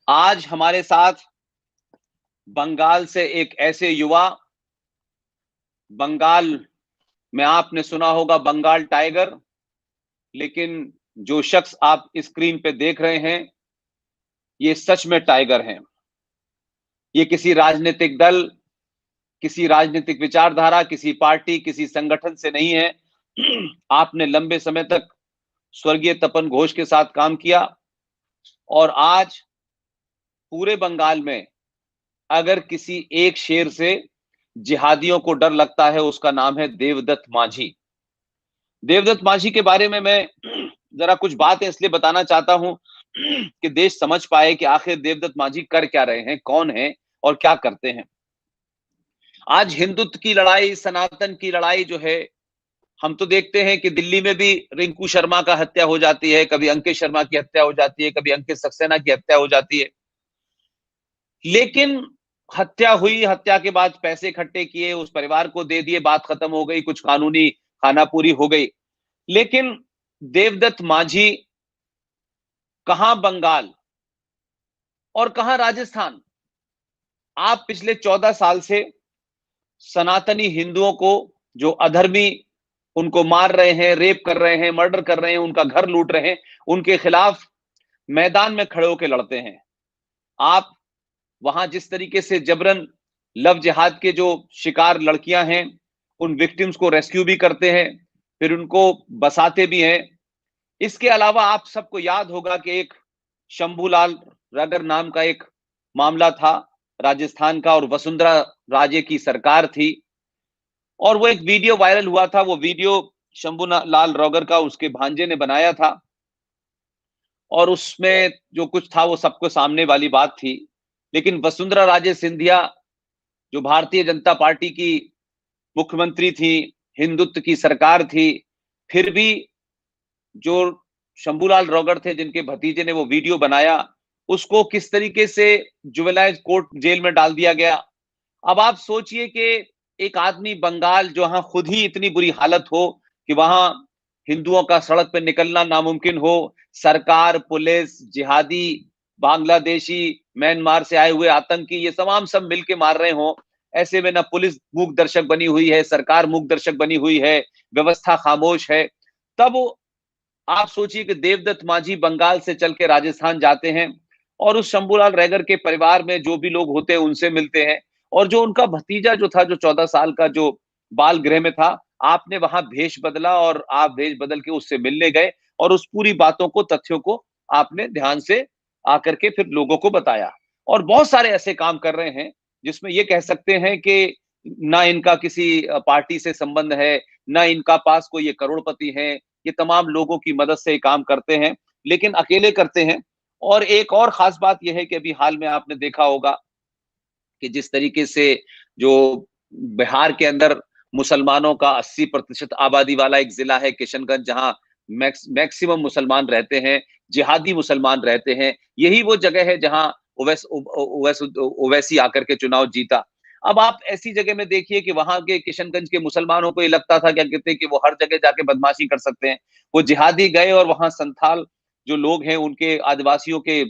आज हमारे साथ बंगाल से एक ऐसे युवा, बंगाल में आपने सुना होगा बंगाल टाइगर, लेकिन जो शख्स आप स्क्रीन पे देख रहे हैं, ये सच में टाइगर हैं। ये किसी राजनीतिक दल, किसी राजनीतिक विचारधारा, किसी पार्टी, किसी संगठन से नहीं है। आपने लंबे समय तक स्वर्गीय तपन घोष के साथ काम किया और आज पूरे बंगाल में अगर किसी एक शेर से जिहादियों को डर लगता है, उसका नाम है देवदत्त मांझी। देवदत्त मांझी के बारे में मैं जरा कुछ बातें इसलिए बताना चाहता हूं कि देश समझ पाए कि आखिर देवदत्त मांझी कर क्या रहे हैं, कौन है और क्या करते हैं। आज हिंदुत्व की लड़ाई, सनातन की लड़ाई जो है, हम तो देखते हैं कि दिल्ली में भी रिंकू शर्मा का हत्या हो जाती है, कभी अंकित शर्मा की हत्या हो जाती है, कभी अंकित सक्सेना की हत्या हो जाती है। लेकिन हत्या हुई, हत्या के बाद पैसे इकट्ठे किए, उस परिवार को दे दिए, बात खत्म हो गई, कुछ कानूनी खानापूरी हो गई। लेकिन देवदत्त मांझी कहां बंगाल और कहां राजस्थान। आप पिछले 14 साल से सनातनी हिंदुओं को, जो अधर्मी उनको मार रहे हैं, रेप कर रहे हैं, मर्डर कर रहे हैं, उनका घर लूट रहे हैं, उनके खिलाफ मैदान में खड़े होकर लड़ते हैं। आप वहां जिस तरीके से जबरन लव जिहाद के जो शिकार लड़कियां हैं, उन विक्टिम्स को रेस्क्यू भी करते हैं, फिर उनको बसाते भी हैं। इसके अलावा आप सबको याद होगा कि एक शंभूलाल रगर नाम का एक मामला था राजस्थान का, और वसुंधरा राजे की सरकार थी और वो एक वीडियो वायरल हुआ था। वो वीडियो शंभूलाल रगर का उसके भांजे ने बनाया था और उसमें जो कुछ था वो सबको सामने वाली बात थी। लेकिन वसुंधरा राजे सिंधिया, जो भारतीय जनता पार्टी की मुख्यमंत्री थी, हिंदुत्व की सरकार थी, फिर भी जो शंभूलाल रॉगर थे, जिनके भतीजे ने वो वीडियो बनाया, उसको किस तरीके से जुवेनाइल कोर्ट जेल में डाल दिया गया। अब आप सोचिए कि एक आदमी बंगाल, जहां खुद ही इतनी बुरी हालत हो कि वहां हिंदुओं का सड़क पर निकलना नामुमकिन हो, सरकार, पुलिस, जिहादी, बांग्लादेशी, म्यांमार से आए हुए आतंकी, ये तमाम सब मिलके मार रहे हो। ऐसे में ना पुलिस मूक दर्शक बनी हुई है, सरकार मूक दर्शक बनी हुई है, व्यवस्था खामोश है। तब आप सोचिए कि देवदत्त मांझी बंगाल से चल के राजस्थान जाते हैं और उस शंभूलाल रैगर के परिवार में जो भी लोग होते हैं उनसे मिलते हैं, और जो उनका भतीजा जो था, जो 14 साल का, जो बाल गृह में था, आपने वहां भेष बदला और आप भेष बदल के उससे मिलने गए और उस पूरी बातों को, तथ्यों को आपने ध्यान से आकर के फिर लोगों को बताया। और बहुत सारे ऐसे काम कर रहे हैं जिसमें ये कह सकते हैं कि ना इनका किसी पार्टी से संबंध है, ना इनका पास कोई ये करोड़पति है। ये तमाम लोगों की मदद से काम करते हैं, लेकिन अकेले करते हैं। और एक और खास बात यह है कि अभी हाल में आपने देखा होगा कि जिस तरीके से जो बिहार के अंदर मुसलमानों का 80% आबादी वाला एक जिला है किशनगंज, जहां मैक्सिमम मुसलमान रहते हैं, जिहादी मुसलमान रहते हैं, यही वो जगह है जहां ओवैसी आकर के चुनाव जीता। अब आप ऐसी जगह में देखिए कि वहां के किशनगंज के मुसलमानों को ये लगता था, क्या कहते हैं, कि वो हर जगह जाके बदमाशी कर सकते हैं। वो जिहादी गए और वहां संथाल जो लोग हैं, उनके आदिवासियों के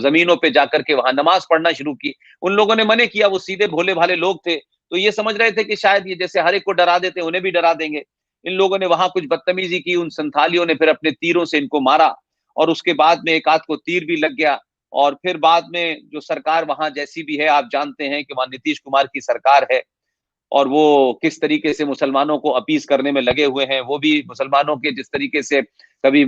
जमीनों पे जाकर के वहां नमाज पढ़ना शुरू की। उन लोगों ने मने किया, वो सीधे भोले भाले लोग थे, तो ये समझ रहे थे कि शायद ये जैसे हर एक को डरा देते उन्हें भी डरा देंगे। इन लोगों ने वहां कुछ बदतमीजी की, उन संथालियों ने फिर अपने तीरों से इनको मारा और उसके बाद में एक आध को तीर भी लग गया। और फिर बाद में जो सरकार वहां जैसी भी है, आप जानते हैं कि वहां नीतीश कुमार की सरकार है और वो किस तरीके से मुसलमानों को अपीस करने में लगे हुए हैं। वो भी मुसलमानों के जिस तरीके से कभी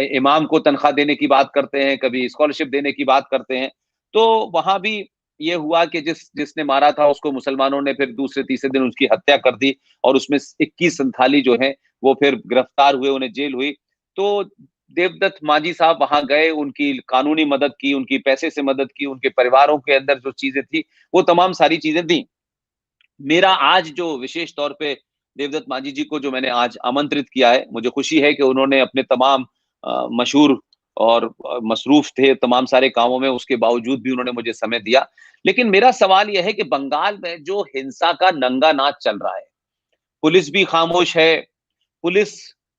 इमाम को तनख्वाह देने की बात करते हैं, कभी स्कॉलरशिप देने की बात करते हैं। तो वहां भी ये हुआ कि जिसने मारा था उसको मुसलमानों ने फिर दूसरे तीसरे दिन उसकी हत्या कर दी और उसमें 21 संथाली जो है वो फिर गिरफ्तार हुए, उन्हें जेल हुई। तो देवदत्त मांझी साहब वहां गए, उनकी कानूनी मदद की, उनकी पैसे से मदद की, उनके परिवारों के अंदर जो चीजें थी वो तमाम सारी चीजें दी। मेरा आज जो विशेष तौर पे देवदत्त मांझी जी को जो मैंने आज आमंत्रित किया है, मुझे खुशी है कि उन्होंने अपने तमाम मशहूर और मसरूफ थे तमाम सारे कामों में, उसके बावजूद भी उन्होंने मुझे समय दिया। लेकिन मेरा सवाल यह है कि बंगाल में जो हिंसा का नंगा नाच चल रहा है, पुलिस भी खामोश है। पुलिस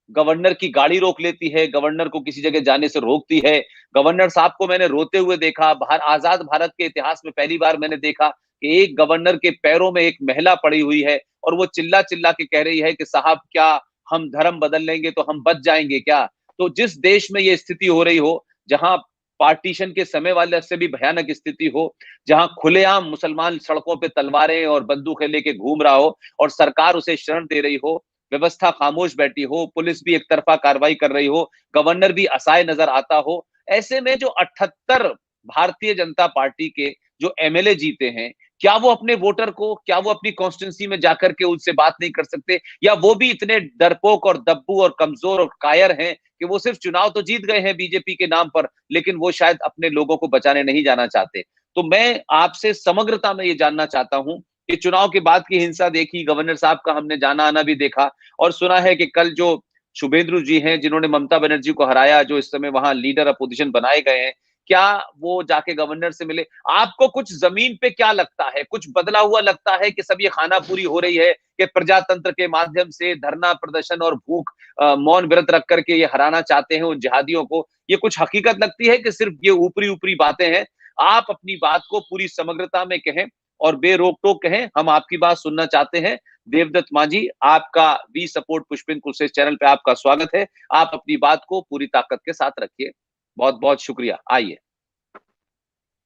गवर्नर की गाड़ी रोक लेती है, गवर्नर को किसी जगह जाने से रोकती है। गवर्नर साहब को मैंने रोते हुए देखा। आजाद भारत के इतिहास में पहली बार मैंने देखा कि एक गवर्नर के पैरों में एक महिला पड़ी हुई है और वो चिल्ला चिल्ला के कह रही है कि साहब क्या हम धर्म बदल लेंगे तो हम बच जाएंगे क्या? तो जिस देश में ये स्थिति हो रही हो, जहां पार्टीशन के समय वाले से भी भयानक स्थिति हो, जहां खुलेआम मुसलमान सड़कों पे तलवारें और बंदूकें लेके घूम रहा हो और सरकार उसे शरण दे रही हो, व्यवस्था खामोश बैठी हो, पुलिस भी एक तरफा कार्रवाई कर रही हो, गवर्नर भी असहाय नजर आता हो, ऐसे में जो 78 भारतीय जनता पार्टी के जो एमएलए जीते हैं, क्या वो अपने वोटर को, क्या वो अपनी कॉन्स्टिट्यूंसी में जाकर के उनसे बात नहीं कर सकते? या वो भी इतने डरपोक और दब्बू और कमजोर और कायर हैं कि वो सिर्फ चुनाव तो जीत गए हैं बीजेपी के नाम पर, लेकिन वो शायद अपने लोगों को बचाने नहीं जाना चाहते? तो मैं आपसे समग्रता में ये जानना चाहता हूं कि चुनाव के बाद की हिंसा देखी, गवर्नर साहब का हमने जाना आना भी देखा और सुना है कि कल जो शुभेंदु जी हैं, जिन्होंने ममता बनर्जी को हराया, जो इस समय वहां लीडर अपोजिशन बनाए गए हैं, क्या वो जाके गवर्नर से मिले? आपको कुछ जमीन पे क्या लगता है? कुछ बदला हुआ लगता है कि सब ये खानापूरी हो रही है कि प्रजातंत्र के माध्यम से धरना प्रदर्शन और भूख मौन व्रत रख करके ये हराना चाहते हैं उन जिहादियों को? ये कुछ हकीकत लगती है कि सिर्फ ये ऊपरी ऊपरी बातें हैं? आप अपनी बात को पूरी समग्रता में कहें और बेरोक टोक कहें, हम आपकी बात सुनना चाहते हैं। देवदत्त मांझी, आपका वी सपोर्ट पुष्पिन कुलसेस चैनल पे आपका स्वागत है। आप अपनी बात को पूरी ताकत के साथ रखिए। बहुत बहुत शुक्रिया। आइए।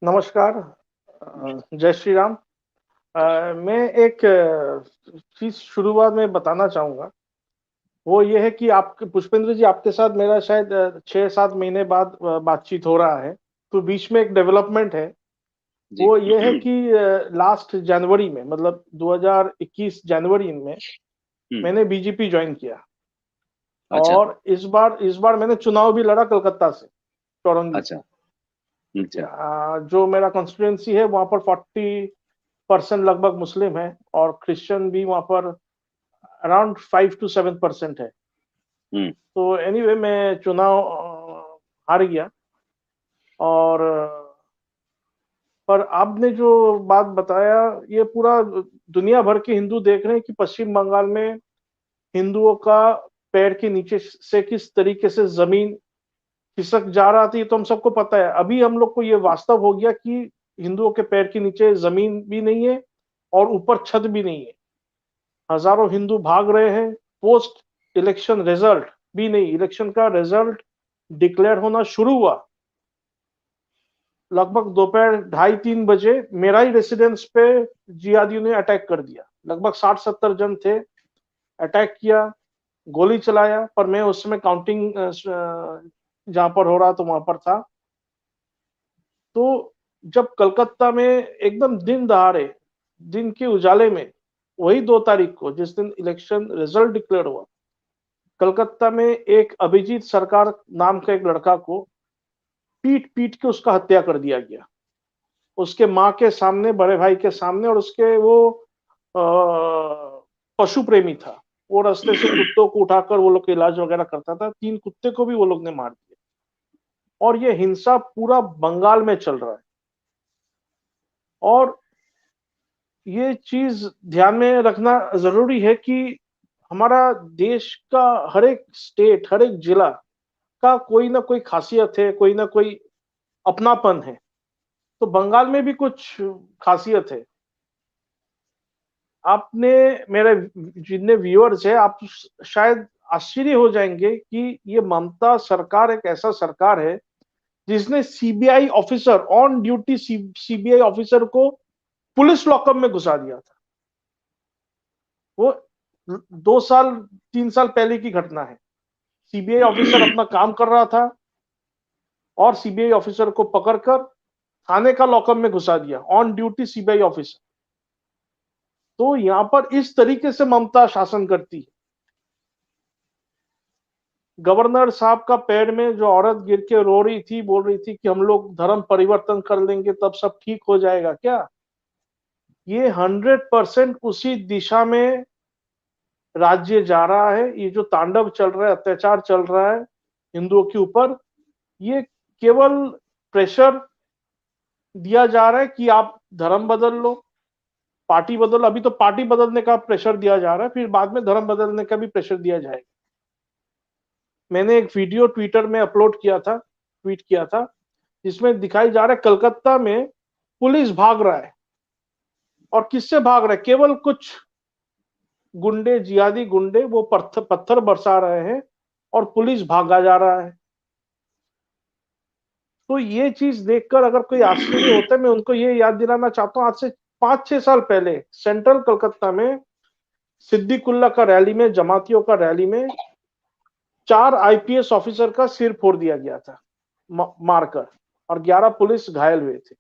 नमस्कार। जय श्री राम। मैं एक चीज शुरुआत में बताना चाहूंगा, वो ये है कि आपके पुष्पेंद्र जी, आपके साथ मेरा शायद 6-7 महीने बाद बातचीत हो रहा है। तो बीच में एक डेवलपमेंट है, वो ये है कि लास्ट जनवरी में, मतलब 2021 जनवरी में मैंने बीजेपी ज्वाइन किया। अच्छा। और इस बार मैंने चुनाव भी लड़ा कलकत्ता से, टोरंगी से। जो मेरा कॉन्स्टिट्यूएंसी है वहां पर 40% लगभग मुस्लिम है और क्रिश्चियन भी वहां पर अराउंड 5 to 7% है। तो एनीवे मैं चुनाव हार गया। और पर आपने जो बात बताया, ये पूरा दुनिया भर के हिंदू देख रहे हैं कि पश्चिम बंगाल में हिंदुओं का पैर के नीचे से किस तरीके से जमीन खिसक जा रहा था। ये तो हम सबको पता है। अभी हम लोग को ये वास्तव हो गया कि हिंदुओं के पैर के नीचे जमीन भी नहीं है और ऊपर छत भी नहीं है। हजारों हिंदू भाग रहे हैं। पोस्ट इलेक्शन रिजल्ट भी नहीं, इलेक्शन का रिजल्ट डिक्लेयर होना शुरू हुआ लगभग दोपहर 2:30-3 बजे मेरा ही रेसिडेंस पे जिहादियों ने अटैक कर दिया। लगभग 60-70 जन थे। अटैक किया, गोली चलाया, पर मैं उस समय काउंटिंग जहां पर हो रहा तो वहां पर था। तो जब कलकत्ता में एकदम दिन दहाड़े, दिन के उजाले में, वही 2 तारीख को जिस दिन इलेक्शन रिजल्ट डिक्लेयर हुआ, कलकत्ता में एक अभिजीत सरकार नाम का एक लड़का को पीट पीट के उसका हत्या कर दिया गया, उसके माँ के सामने, बड़े भाई के सामने। और उसके वो पशु प्रेमी था, वो रास्ते से कुत्तों को उठाकर वो लोग इलाज वगैरह करता था। 3 कुत्ते को भी वो लोग ने मार दिया। और ये हिंसा पूरा बंगाल में चल रहा है। और ये चीज ध्यान में रखना जरूरी है कि हमारा देश का हर एक स्टेट, हर एक जिला का कोई ना कोई खासियत है, कोई ना कोई अपनापन है। तो बंगाल में भी कुछ खासियत है। आपने, मेरे जितने व्यूअर्स है, आप शायद आश्चर्य हो जाएंगे कि ये ममता सरकार एक ऐसा सरकार है जिसने CBI officer, on duty CBI officer को पुलिस लॉकअप में घुसा दिया था। वो 2-3 साल पहले की घटना है। सीबीआई ऑफिसर अपना काम कर रहा था और सीबीआई ऑफिसर को पकड़कर थाने का लॉकअप में घुसा दिया, ऑन ड्यूटी सीबीआई ऑफिसर। तो यहां पर इस तरीके से ममता शासन करती है। गवर्नर साहब का पैर में जो औरत गिर के रो रही थी, बोल रही थी कि हम लोग धर्म परिवर्तन कर लेंगे तब सब ठीक हो जाएगा, क्या ये 100% उसी दिशा में राज्य जा रहा है? ये जो तांडव चल रहा है, अत्याचार चल रहा है हिंदुओं के ऊपर, ये केवल प्रेशर दिया जा रहा है कि आप धर्म बदल लो, पार्टी बदल। अभी तो पार्टी बदलने का प्रेशर दिया जा रहा है, फिर बाद में धर्म बदलने का भी प्रेशर दिया जाएगा। मैंने एक वीडियो ट्विटर में ट्वीट किया था, जिसमें दिखाई जा रहा है कलकत्ता में पुलिस भाग रहा है। और किससे भाग रहा है? केवल कुछ गुंडे, जिहादी गुंडे, वो पत्थर बरसा रहे हैं और पुलिस भागा जा रहा है। तो ये चीज देखकर अगर कोई आश्चर्य होता है, मैं उनको ये याद दिलाना चाहता हूँ, आज से 5-6 साल पहले सेंट्रल कलकत्ता में सिद्दीकुल्ला का रैली में, जमातियों का रैली में 4 आईपीएस ऑफिसर का सिर फोड़ दिया गया था मारकर, और 11 पुलिस घायल हुए थे।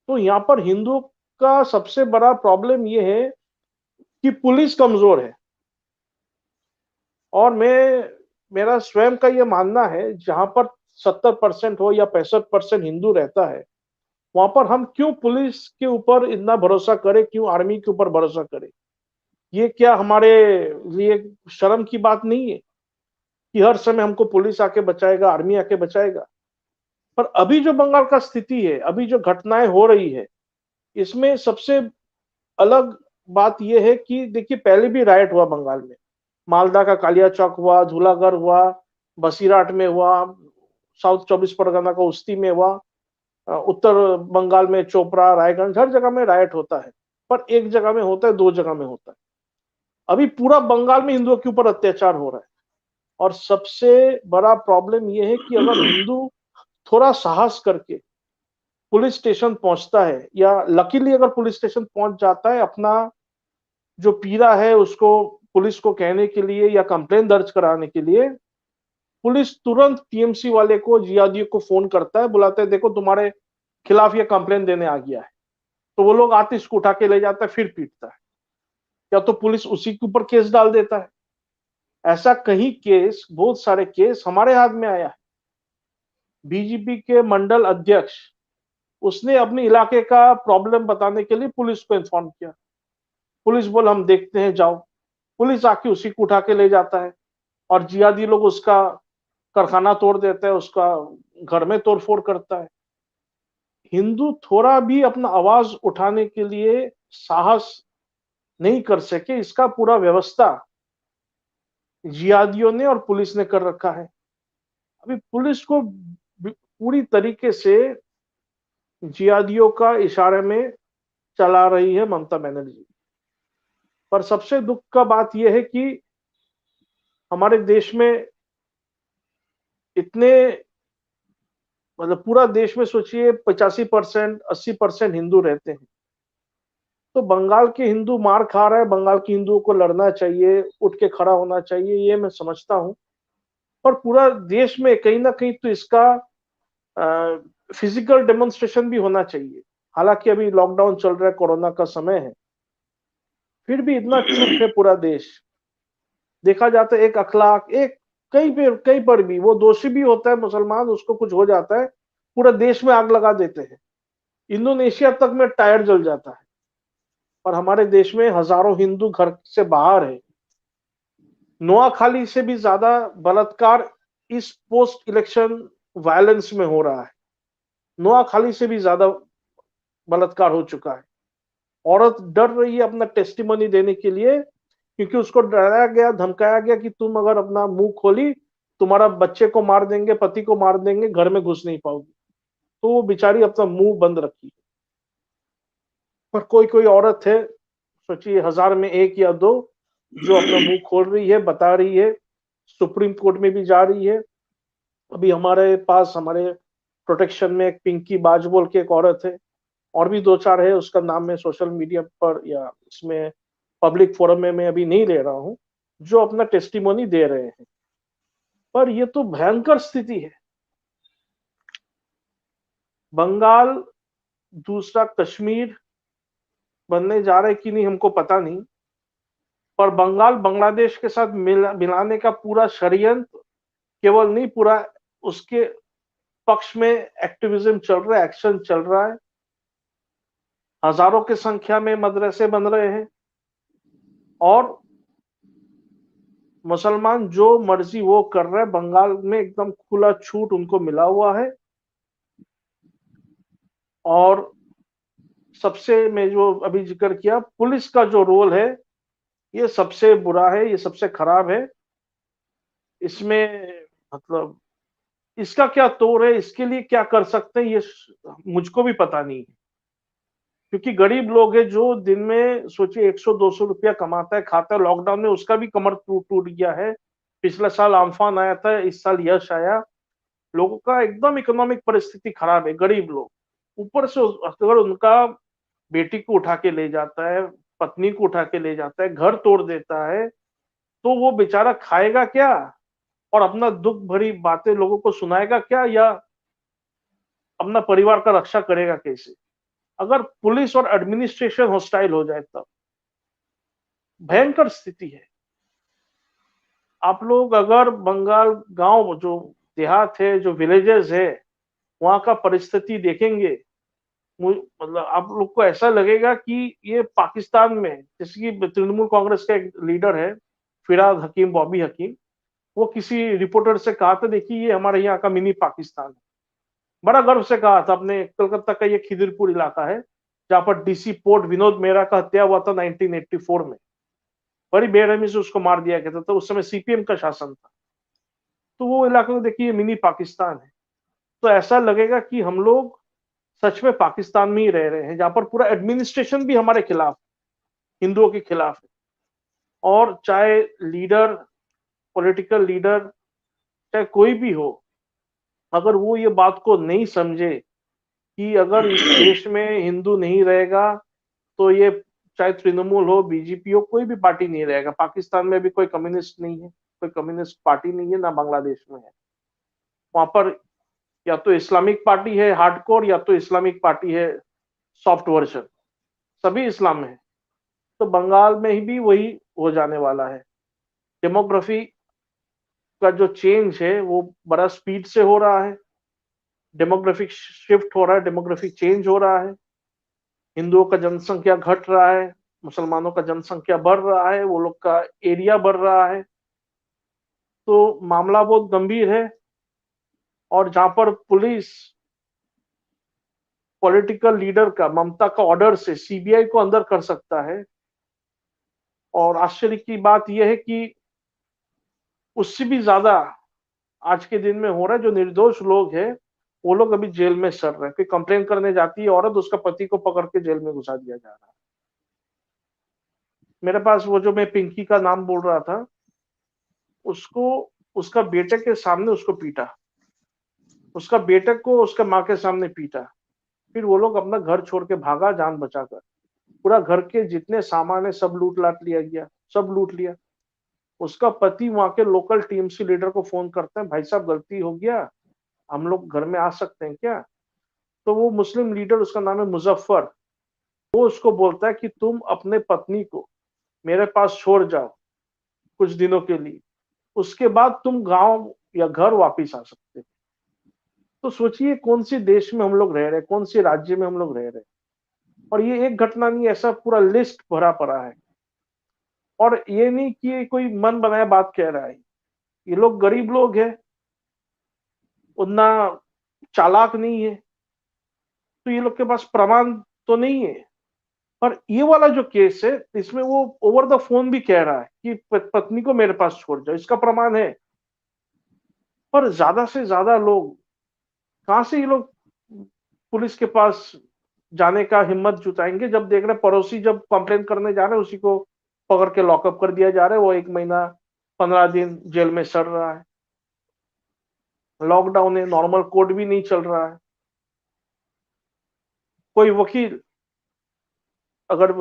तो यहाँ पर हिंदुओं का सबसे बड़ा प्रॉब्लम ये है कि पुलिस कमजोर है। और मेरा स्वयं का ये मानना है, जहां पर 70% हो या 65% हिंदू रहता है, वहां पर हम क्यों पुलिस के ऊपर इतना भरोसा करें, क्यों आर्मी के ऊपर भरोसा करें? ये क्या हमारे लिए शर्म की बात नहीं है कि हर समय हमको पुलिस आके बचाएगा, आर्मी आके बचाएगा? पर अभी जो बंगाल का स्थिति है, अभी जो घटनाएं हो रही है, इसमें सबसे अलग बात यह है कि देखिए, पहले भी राइट हुआ बंगाल में। मालदा का कालिया चौक हुआ, धूलागढ़ हुआ, बसीराट में हुआ, साउथ 24 परगना का उस्ती में हुआ, उत्तर बंगाल में चोपड़ा, रायगंज, हर जगह में राइट होता है। पर एक जगह में होता है, 2 जगह में होता है। अभी पूरा बंगाल में हिंदुओं के ऊपर अत्याचार हो रहा है। और सबसे बड़ा प्रॉब्लम यह है कि अगर हिंदू थोड़ा साहस करके पुलिस स्टेशन पहुंचता है, या लकीली अगर पुलिस स्टेशन पहुंच जाता है, अपना जो पीड़ा है उसको पुलिस को कहने के लिए या कंप्लेन दर्ज कराने के लिए, पुलिस तुरंत टीएमसी वाले को, जिहादियों को फोन करता है, बुलाते हैं, देखो तुम्हारे खिलाफ ये कंप्लेन देने आ गया है। तो वो लोग आते, इसको उठा के ले जाता है, फिर पीटता है, या तो पुलिस उसी के ऊपर केस डाल देता है। ऐसा कहीं केस, बहुत सारे केस हमारे हाथ में आया है। बीजेपी के मंडल अध्यक्ष, उसने अपने इलाके का प्रॉब्लम बताने के लिए पुलिस को इन्फॉर्म किया। पुलिस बोल हम देखते हैं, जाओ। पुलिस आके उसी को उठा के ले जाता है, और जिहादी लोग उसका कारखाना तोड़ देता है, उसका घर में तोड़फोड़ करता है। हिंदू थोड़ा भी अपना आवाज उठाने के लिए साहस नहीं कर सके, इसका पूरा व्यवस्था जिहादियों ने और पुलिस ने कर रखा है। अभी पुलिस को पूरी तरीके से जिहादियों का इशारे में चला रही है ममता बनर्जी। पर सबसे दुख का बात यह है कि हमारे देश में इतने, मतलब पूरा देश में सोचिए 85%, 80% हिंदू रहते हैं। तो बंगाल के हिंदू मार खा रहे हैं, बंगाल के हिंदुओं को लड़ना चाहिए, उठ के खड़ा होना चाहिए, ये मैं समझता हूं। पर पूरा देश में कहीं ना कहीं तो इसका फिजिकल डेमोन्स्ट्रेशन भी होना चाहिए। हालांकि अभी लॉकडाउन चल रहा है, कोरोना का समय है, फिर भी इतना चुप है पूरा देश। देखा जाता है एक अखलाक, एक कहीं पर भी वो दोषी भी होता है मुसलमान, उसको कुछ हो जाता है, पूरा देश में आग लगा देते हैं। इंडोनेशिया तक में टायर जल जाता है। और हमारे देश में हजारों हिंदू घर से बाहर है। नोआखाली से भी ज्यादा बलात्कार इस पोस्ट इलेक्शन वायलेंस में हो रहा है। नोआखाली से भी ज्यादा बलात्कार हो चुका है। औरत डर रही है अपना टेस्टिमनी देने के लिए, क्योंकि उसको डराया गया, धमकाया गया कि तुम अगर अपना मुंह खोली, तुम्हारा बच्चे को मार देंगे, पति को मार देंगे, घर में घुस नहीं पाओगी। तो वो बेचारी अपना मुंह बंद रखी। पर कोई कोई औरत है, सोचिए 1000 में 1 या 2, जो अपना मुंह खोल रही है, बता रही है, सुप्रीम कोर्ट में भी जा रही है। अभी हमारे पास, हमारे प्रोटेक्शन में एक पिंकी बाज बोल के एक औरत है, और भी 2-4 है, उसका नाम मैं सोशल मीडिया पर या इसमें पब्लिक फोरम में मैं अभी नहीं ले रहा हूं, जो अपना टेस्टिमोनी दे रहे हैं। पर ये तो भयंकर स्थिति है। बंगाल दूसरा कश्मीर बनने जा रहा है कि नहीं हमको पता नहीं, पर बंगाल बांग्लादेश के साथ मिलाने का पूरा षड्यंत्र, केवल नहीं, पूरा उसके पक्ष में एक्टिविज्म चल रहा है, एक्शन चल रहा है। हजारों की संख्या में मदरसे बन रहे हैं, और मुसलमान जो मर्जी वो कर रहे हैं। बंगाल में एकदम खुला छूट उनको मिला हुआ है। और सबसे, मैं जो अभी जिक्र किया, पुलिस का जो रोल है, ये सबसे बुरा है, ये सबसे खराब है। इसमें मतलब इसका क्या तोड़ है, इसके लिए क्या कर सकते हैं, ये मुझको भी पता नहीं है। क्योंकि गरीब लोग है जो दिन में सोचिए 100-200 रुपया कमाता है, खाता है। लॉकडाउन में उसका भी कमर टूट गया है। पिछले साल आम्फान आया था, इस साल यश आया। लोगों का एकदम इकोनॉमिक परिस्थिति खराब है, गरीब लोग। ऊपर से अगर उनका बेटी को उठा के ले जाता है, पत्नी को उठा के ले जाता है, घर तोड़ देता है, तो वो बेचारा खाएगा क्या और अपना दुख भरी बातें लोगों को सुनाएगा क्या, या अपना परिवार का रक्षा करेगा कैसे? अगर पुलिस और एडमिनिस्ट्रेशन हॉस्टाइल हो जाए तब भयंकर स्थिति है। आप लोग अगर बंगाल गांव जो देहात है, जो विलेजेस है, वहां का परिस्थिति देखेंगे, मतलब आप लोग को ऐसा लगेगा कि ये पाकिस्तान में, जैसे कि तृणमूल कांग्रेस का एक लीडर है फिराद हकीम, बॉबी हकीम, वो किसी रिपोर्टर से कहा था, देखिए ये हमारे यहाँ का मिनी पाकिस्तान है। बड़ा गर्व से कहा था। अपने कलकत्ता का ये खिदिरपुर इलाका है जहां पर डीसी पोर्ट विनोद मेहरा का हत्या हुआ था 1984 में। बड़ी बेरहमी से उसको मार दिया गया था, तो उस समय सीपीएम का शासन था। तो वो इलाका को देखिए मिनी पाकिस्तान है। तो ऐसा लगेगा कि हम लोग सच में पाकिस्तान में ही रह रहे हैं, जहां पर पूरा एडमिनिस्ट्रेशन भी हमारे खिलाफ, हिंदुओं के खिलाफ है। और चाहे लीडर, पॉलिटिकल लीडर, चाहे कोई भी हो, अगर वो ये बात को नहीं समझे कि अगर इस देश में हिंदू नहीं रहेगा तो ये, चाहे तृणमूल हो, बीजेपी हो, कोई भी पार्टी नहीं रहेगा। पाकिस्तान में भी कोई कम्युनिस्ट नहीं है, कोई कम्युनिस्ट पार्टी नहीं है, ना बांग्लादेश में है। वहां पर या तो इस्लामिक पार्टी है हार्डकोर, या तो इस्लामिक पार्टी है सॉफ्ट वर्जन, सभी इस्लाम में है। तो बंगाल में ही भी वही हो जाने वाला है। डेमोग्राफी का जो चेंज है वो बड़ा स्पीड से हो रहा है। डेमोग्राफिक शिफ्ट हो रहा है, डेमोग्राफिक चेंज हो रहा है। हिंदुओं का जनसंख्या घट रहा है, मुसलमानों का जनसंख्या बढ़ रहा है, वो लोग का एरिया बढ़ रहा है। तो मामला बहुत गंभीर है। और जहां पर पुलिस पॉलिटिकल लीडर का, ममता का ऑर्डर से सीबीआई को अंदर कर सकता है, और आश्चर्य की बात यह है कि उससे भी ज्यादा आज के दिन में हो रहा है। जो निर्दोष लोग हैं वो लोग अभी जेल में सड़ रहे हैं। कोई कंप्लेन करने जाती है औरत, उसका पति को पकड़ के जेल में घुसा दिया जा रहा है। मेरे पास वो जो मैं पिंकी का नाम बोल रहा था, उसको उसका बेटे के सामने उसको पीटा, उसका बेटे को उसके माँ के सामने पीटा। फिर वो लोग अपना घर छोड़ के भागा जान बचाकर। पूरा घर के जितने सामान है सब लूट लाट लिया गया, सब लूट लिया। उसका पति वहां के लोकल टीएमसी लीडर को फोन करते हैं, भाई साहब गलती हो गया, हम लोग घर में आ सकते हैं क्या? तो वो मुस्लिम लीडर, उसका नाम है मुजफ्फर, वो उसको बोलता है कि तुम अपने पत्नी को मेरे पास छोड़ जाओ कुछ दिनों के लिए, उसके बाद तुम गांव या घर वापिस आ सकते हो। तो सोचिए कौन सी देश में हम लोग रह रहे हैं, कौन सी राज्य में हम लोग रह रहे हैं। और ये एक घटना नहीं, ऐसा पूरा लिस्ट भरा पड़ा है। और ये नहीं कि कोई मन बनाया बात कह रहा है, ये लोग गरीब लोग हैं, उतना चालाक नहीं है, तो ये लोग के पास प्रमाण तो नहीं है। पर ये वाला जो केस है, इसमें वो ओवर द फोन भी कह रहा है कि पत्नी को मेरे पास छोड़ जाओ, इसका प्रमाण है। पर ज्यादा से ज्यादा लोग कहां से, ये लोग पुलिस के पास जाने का हिम्मत जुटाएंगे जब देख रहे पड़ोसी जब कंप्लेन करने जा रहे हैं उसी को पकड़ के लॉकअप कर दिया जा रहा है, वो 1 महीना 15 दिन जेल में सड़ रहा है। लॉकडाउन है, नॉर्मल कोर्ट भी नहीं चल रहा है। कोई वकील अगर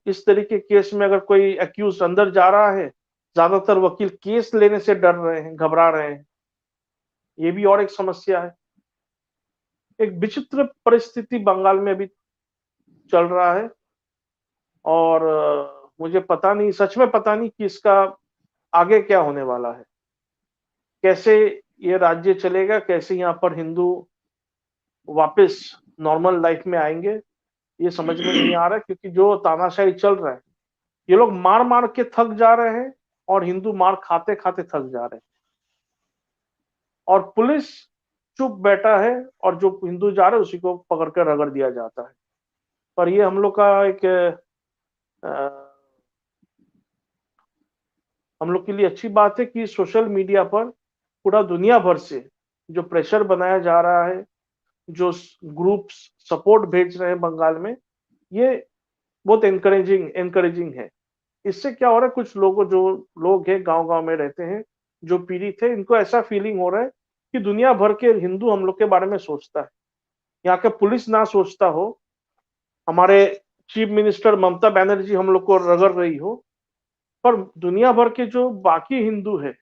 इस तरीके केस में अगर कोई एक्यूज अंदर जा रहा है, ज्यादातर वकील केस लेने से डर रहे हैं, घबरा रहे हैं। ये भी और एक समस्या है। एक विचित्र परिस्थिति बंगाल में अभी चल रहा है। और मुझे पता नहीं, सच में पता नहीं कि इसका आगे क्या होने वाला है, कैसे ये राज्य चलेगा, कैसे यहाँ पर हिंदू वापस नॉर्मल लाइफ में आएंगे, ये समझ में नहीं आ रहा है। क्योंकि जो तानाशाही चल रहा है, ये लोग मार मार के थक जा रहे हैं और हिंदू मार खाते खाते थक जा रहे हैं। और पुलिस चुप बैठा है और जो हिंदू जा रहे हैं उसी को पकड़ कर रगड़ दिया जाता है। पर ये हम लोग का एक हम लोग के लिए अच्छी बात है कि सोशल मीडिया पर पूरा दुनिया भर से जो प्रेशर बनाया जा रहा है, जो ग्रुप्स सपोर्ट भेज रहे हैं बंगाल में, ये बहुत एनकरेजिंग है। इससे क्या हो रहा है, कुछ लोगों जो लोग हैं गांव-गांव में रहते हैं, जो पीड़ित है, इनको ऐसा फीलिंग हो रहा है कि दुनिया भर के हिंदू हम लोग के बारे में सोचता है। यहाँ के पुलिस ना सोचता हो, हमारे चीफ मिनिस्टर ममता बनर्जी हम लोग को रगड़ रही हो, पर दुनिया भर के जो बाकी हिंदू है,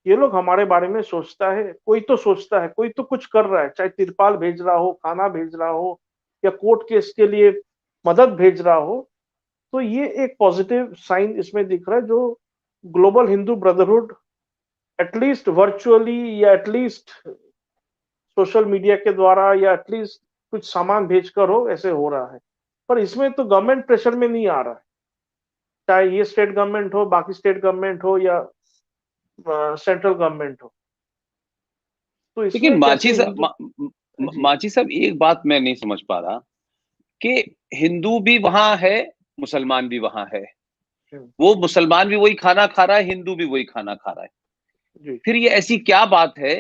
ये लोग हमारे बारे में सोचता है, कोई तो सोचता है, कोई तो कुछ कर रहा है, चाहे तिरपाल भेज रहा हो, खाना भेज रहा हो या कोर्ट केस के लिए मदद भेज रहा हो। तो ये एक पॉजिटिव साइन इसमें दिख रहा है, जो global Hindu brotherhood at least virtually या एटलीस्ट सोशल मीडिया के द्वारा या एटलीस्ट कुछ सामान भेजकर हो, ऐसे हो रहा है। पर इसमें तो गवर्नमेंट प्रेशर में नहीं आ रहा है, चाहे ये स्टेट गवर्नमेंट हो, बाकी स्टेट गवर्नमेंट हो या सेंट्रल गवर्नमेंट हो। तो लेकिन इसमें कैसे हिंदू जी माची साहब एक बात मैं नहीं समझ पा रहा कि हिंदू भी वहां है, मुसलमान भी वहां है, वो मुसलमान भी वही खाना खा रहा है, हिंदू भी वही खाना खा रहा है। जी फिर ये ऐसी क्या बात है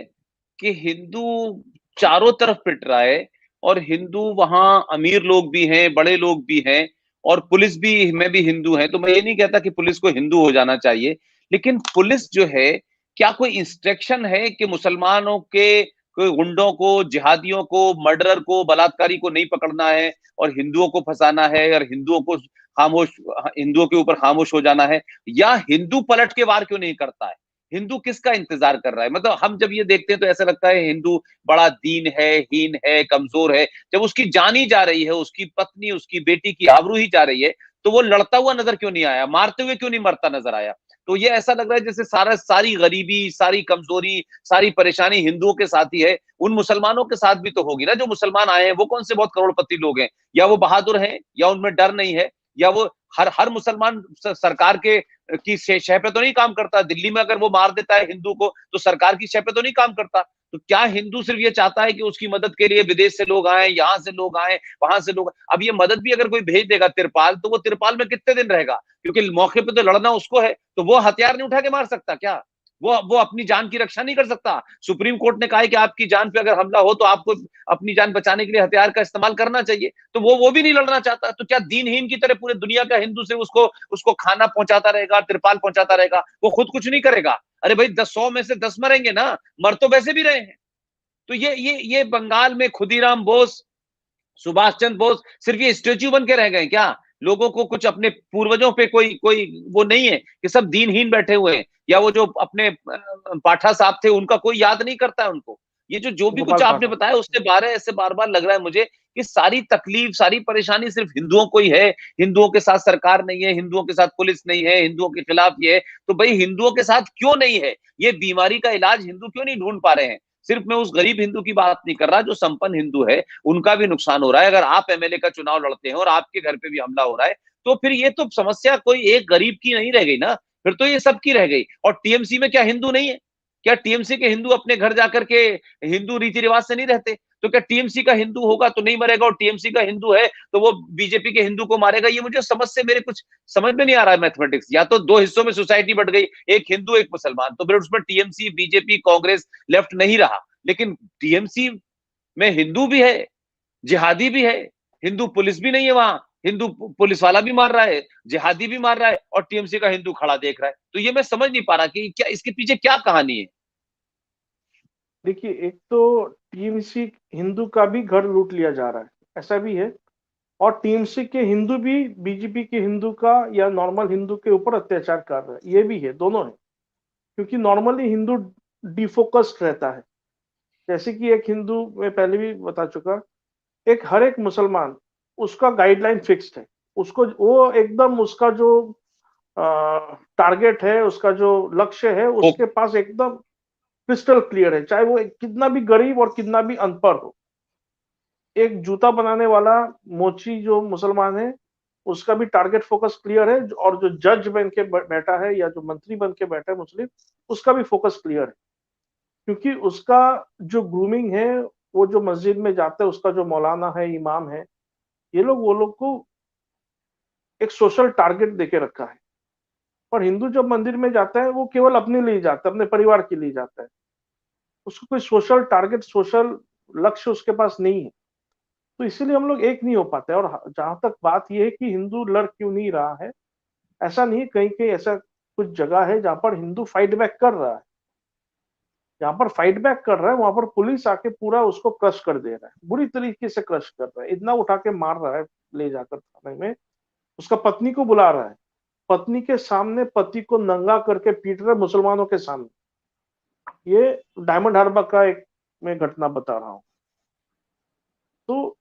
कि हिंदू चारों तरफ पिट रहा है और हिंदू वहां अमीर लोग भी हैं, बड़े लोग भी हैं और पुलिस भी में भी हिंदू हैं। तो मैं ये नहीं कहता कि पुलिस को हिंदू हो जाना चाहिए, लेकिन पुलिस जो है, क्या कोई इंस्ट्रक्शन है कि मुसलमानों के कोई गुंडों को, जिहादियों को, मर्डरर को, बलात्कारी को नहीं पकड़ना है और हिंदुओं को फंसाना है और हिंदुओं के ऊपर खामोश हो जाना है? या हिंदू पलट के वार क्यों नहीं करता है? हिंदू किसका इंतजार कर रहा है? मतलब हम जब ये देखते हैं तो ऐसा लगता है हिंदू बड़ा दीन है, हीन है, कमजोर है। जब उसकी जान ही जा रही है, उसकी पत्नी, उसकी बेटी की आबरू ही जा रही है, तो वो लड़ता हुआ नजर क्यों नहीं आया? मारते हुए क्यों नहीं मरता नजर आया? तो ये ऐसा लग रहा है जैसे सारी गरीबी, सारी कमजोरी, सारी परेशानी हिंदुओं के साथ ही है। उन मुसलमानों के साथ भी तो होगी ना। जो मुसलमान आए हैं वो कौन से बहुत करोड़पति लोग हैं? या वो बहादुर हैं, या उनमें डर नहीं है, या वो हर हर मुसलमान सरकार के की शह पे तो नहीं काम करता। दिल्ली में अगर वो मार देता है हिंदू को तो सरकार की शह पे तो नहीं काम करता। तो क्या हिंदू सिर्फ ये चाहता है कि उसकी मदद के लिए विदेश से लोग आए, यहां से लोग आए, वहां से लोग? अब ये मदद भी अगर कोई भेज देगा तिरपाल, तो वो तिरपाल में कितने दिन रहेगा? क्योंकि मौके पे तो लड़ना उसको है, तो वो हथियार नहीं उठा के मार सकता क्या? वो अपनी जान की रक्षा नहीं कर सकता? सुप्रीम कोर्ट ने कहा है कि आपकी जान पे अगर हमला हो तो आपको अपनी जान बचाने के लिए हथियार का इस्तेमाल करना चाहिए। तो वो भी नहीं लड़ना चाहता। तो क्या दीनहीन की तरह पूरे दुनिया का हिंदू से उसको उसको खाना पहुंचाता रहेगा, तिरपाल पहुंचाता रहेगा, वो खुद कुछ नहीं करेगा? अरे भाई 100 में से 10 मरेंगे ना, मर तो वैसे भी रहे हैं। तो ये बंगाल में खुदीराम बोस, सुभाष चंद्र बोस सिर्फ ये स्टेच्यू बन के रह गए क्या? लोगों को कुछ अपने पूर्वजों पे कोई कोई वो नहीं है कि सब दीनहीन बैठे हुए हैं? या वो जो अपने पाठा साहब थे उनका कोई याद नहीं करता है उनको? ये जो भी कुछ गोपाल आपने पाठक। बताया उससे बार ऐसे बार बार लग रहा है मुझे कि सारी तकलीफ, सारी परेशानी सिर्फ हिंदुओं को ही है। हिंदुओं के साथ सरकार नहीं है, हिंदुओं के साथ पुलिस नहीं है, हिंदुओं के खिलाफ ये है। तो भाई हिंदुओं के साथ क्यों नहीं है? ये बीमारी का इलाज हिंदू क्यों नहीं ढूंढ पा रहे हैं? सिर्फ मैं उस गरीब हिंदू की बात नहीं कर रहा, जो संपन्न हिंदू है उनका भी नुकसान हो रहा है। अगर आप एमएलए का चुनाव लड़ते हैं और आपके घर पे भी हमला हो रहा है, तो फिर ये तो समस्या कोई एक गरीब की नहीं रह गई ना, फिर तो ये सबकी रह गई। और टीएमसी में क्या हिंदू नहीं है? क्या टीएमसी के हिंदू अपने घर जाकर के हिंदू रीति रिवाज से नहीं रहते? तो क्या टीएमसी का हिंदू होगा तो नहीं मरेगा, और टीएमसी का हिंदू है तो वो बीजेपी के हिंदू को मारेगा? ये मुझे समझ से मेरे कुछ समझ में नहीं आ रहा है मैथमेटिक्स। या तो दो हिस्सों में सोसाइटी बढ़ गई, एक हिंदू एक मुसलमान, तो फिर उसमें टीएमसी, बीजेपी, कांग्रेस, लेफ्ट नहीं रहा। लेकिन टीएमसी में हिंदू भी है, जिहादी भी है, हिंदू पुलिस भी नहीं है वहां। हिंदू पुलिस वाला भी मार रहा है, जिहादी भी मार रहा है, और टीएमसी का हिंदू खड़ा देख रहा है। तो ये मैं समझ नहीं पा रहा कि क्या इसके पीछे क्या कहानी है। देखिए, एक तो टीएमसी हिंदू का भी घर लूट लिया जा रहा है, ऐसा भी है। और टीएमसी के हिंदू भी बीजेपी के हिंदू का या नॉर्मल हिंदू के ऊपर अत्याचार कर रहे हैं, ये भी है, दोनों है। क्योंकि नॉर्मली हिंदू डिफोकस्ड रहता है। जैसे कि एक हिंदू, मैं पहले भी बता चुका, एक हर एक मुसलमान, उसका गाइडलाइन फिक्स्ड है। उसको वो एकदम उसका जो टारगेट है, उसका जो लक्ष्य है, वो उसके पास एकदम क्रिस्टल क्लियर है, चाहे वो कितना भी गरीब और कितना भी अनपढ़ हो। एक जूता बनाने वाला मोची जो मुसलमान है, उसका भी टारगेट फोकस क्लियर है, और जो जज बन के बैठा है या जो मंत्री बन के बैठा है मुस्लिम, उसका भी फोकस क्लियर है। क्योंकि उसका जो ग्रूमिंग है, वो जो मस्जिद में जाता है, उसका जो मौलाना है, इमाम है, ये लोग वो लोग को एक सोशल टारगेट देके रखा है। पर हिंदू जब मंदिर में जाता है वो केवल अपने लिए जाता है, अपने परिवार के लिए जाता है, उसको कोई सोशल टारगेट, सोशल लक्ष्य उसके पास नहीं है। तो इसीलिए हम लोग एक नहीं हो पाते। और जहां तक बात यह है कि हिंदू लड़ क्यों नहीं रहा है, ऐसा नहीं है, कहीं कहीं ऐसा कुछ जगह है जहां पर हिंदू फाइट बैक कर रहा है। जहां पर फाइट बैक कर रहा है वहां पर पुलिस आके पूरा उसको क्रश कर दे रहा है, बुरी तरीके से क्रश कर रहा है, इतना उठा के मार रहा है ले जाकर थाने में। उसका पत्नी को बुला रहा है, पत्नी के सामने पति को नंगा करके पीट रहे मुसलमानों के सामने। ये डायमंड हार्बर का एक मैं घटना बता रहा हूं। तो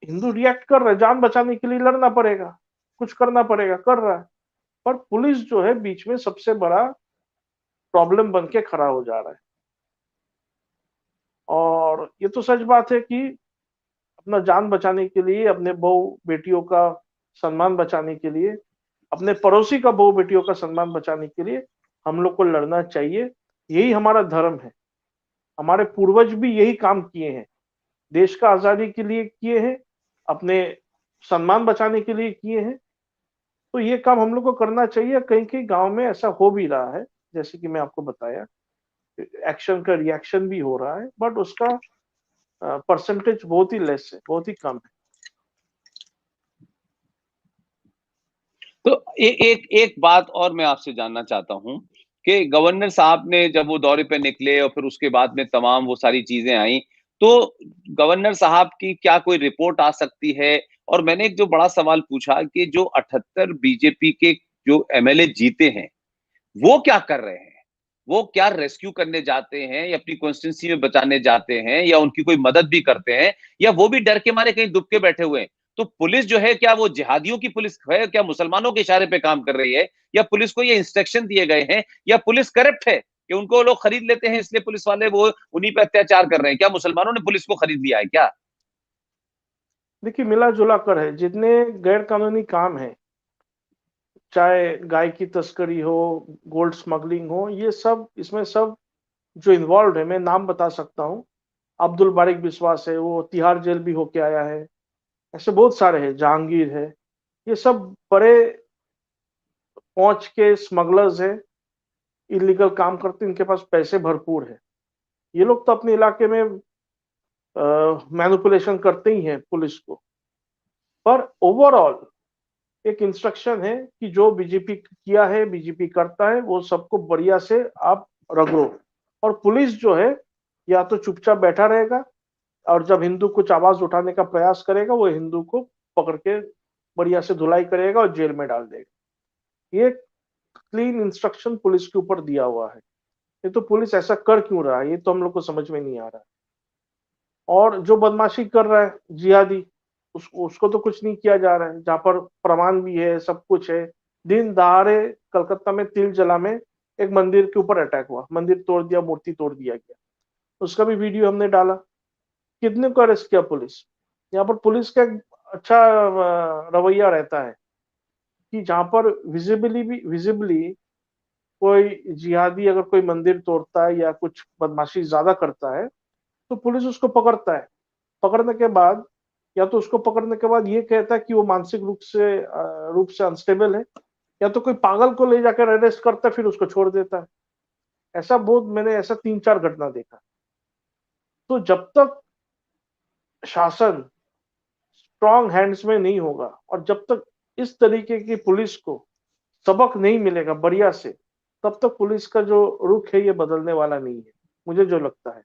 हिंदू रिएक्ट कर रहे, जान बचाने के लिए लड़ना पड़ेगा, कुछ करना पड़ेगा, कर रहा है। पर पुलिस जो है बीच में सबसे बड़ा प्रॉब्लम बन के खड़ा हो जा रहा है। और ये तो सच बात है कि अपना जान बचाने के लिए, अपने बहू बेटियों का सम्मान बचाने के लिए, अपने पड़ोसी का बहू बेटियों का सम्मान बचाने के लिए हम लोग को लड़ना चाहिए। यही हमारा धर्म है। हमारे पूर्वज भी यही काम किए हैं, देश का आजादी के लिए किए हैं, अपने सम्मान बचाने के लिए किए हैं। तो ये काम हम लोग को करना चाहिए। कहीं कहीं गांव में ऐसा हो भी रहा है, जैसे कि मैं आपको बताया, एक्शन का रिएक्शन भी हो रहा है, बट उसका परसेंटेज बहुत ही लेस है, बहुत ही कम है। तो एक एक बात और मैं आपसे जानना चाहता हूं कि गवर्नर साहब ने जब वो दौरे पे निकले और फिर उसके बाद में तमाम वो सारी चीजें आई, तो गवर्नर साहब की क्या कोई रिपोर्ट आ सकती है? और मैंने एक जो बड़ा सवाल पूछा कि जो 78 बीजेपी के जो एमएलए जीते हैं, वो क्या कर रहे हैं? वो क्या रेस्क्यू करने जाते हैं या अपनी कॉन्स्टिट्यूंसी में बचाने जाते हैं या उनकी कोई मदद भी करते हैं, या वो भी डर के मारे कहीं दुब के बैठे हुए हैं? तो पुलिस जो है, क्या वो जिहादियों की पुलिस है, क्या मुसलमानों के इशारे पे काम कर रही है, या पुलिस को ये इंस्ट्रक्शन दिए गए हैं, या पुलिस करप्ट है कि उनको लोग खरीद लेते हैं इसलिए पुलिस वाले वो उन्हीं पे अत्याचार कर रहे हैं? क्या मुसलमानों ने पुलिस को खरीद लिया है क्या? देखिए, मिला जुला कर है, जितने गैर कानूनी काम है, चाहे गाय की तस्करी हो, गोल्ड स्मगलिंग हो, ये सब, इसमें सब जो इन्वॉल्व है, मैं नाम बता सकता हूँ। अब्दुल बारिक विश्वास है, वो तिहाड़ जेल भी होके आया है। ऐसे बहुत सारे हैं, जहांगीर है, ये सब बड़े पहुंच के स्मगलर्स है, इलीगल काम करते, इनके पास पैसे भरपूर है। ये लोग तो अपने इलाके में मैनिपुलेशन करते ही हैं पुलिस को। पर ओवरऑल एक इंस्ट्रक्शन है कि जो बीजेपी किया है, बीजेपी करता है, वो सबको बढ़िया से आप रगड़ो। और पुलिस जो है, या तो चुपचाप बैठा रहेगा, और जब हिंदू कुछ आवाज उठाने का प्रयास करेगा, वो हिंदू को पकड़ के बढ़िया से धुलाई करेगा और जेल में डाल देगा। ये क्लीन इंस्ट्रक्शन पुलिस के ऊपर दिया हुआ है। ये तो पुलिस ऐसा कर क्यों रहा है, ये तो हम लोग को समझ में नहीं आ रहा है। और जो बदमाशी कर रहा है जिहादी, उसको तो कुछ नहीं किया जा रहा है, जहां पर प्रमाण भी है, सब कुछ है। दिन दहाड़े कलकत्ता में तिलजला में एक मंदिर के ऊपर अटैक हुआ, मंदिर तोड़ दिया, मूर्ति तोड़ दिया गया, उसका भी वीडियो हमने डाला। कितने को अरेस्ट किया पुलिस? यहाँ पर पुलिस का एक अच्छा रवैया रहता है कि जहां पर विजिबली कोई जिहादी अगर कोई मंदिर तोड़ता है या कुछ बदमाशी ज्यादा करता है, तो पुलिस उसको पकड़ता है। पकड़ने के बाद, या तो उसको पकड़ने के बाद ये कहता है कि वो मानसिक रूप से अनस्टेबल है, या तो कोई पागल को ले जाकर अरेस्ट करता है, फिर उसको छोड़ देता है। ऐसा बहुत, मैंने ऐसा 3-4 घटना देखा। तो जब तक शासन स्ट्रॉन्ग हैंड्स में नहीं होगा, और जब तक इस तरीके की पुलिस को सबक नहीं मिलेगा बढ़िया से, तब तक पुलिस का जो रुख है ये बदलने वाला नहीं है, मुझे जो लगता है।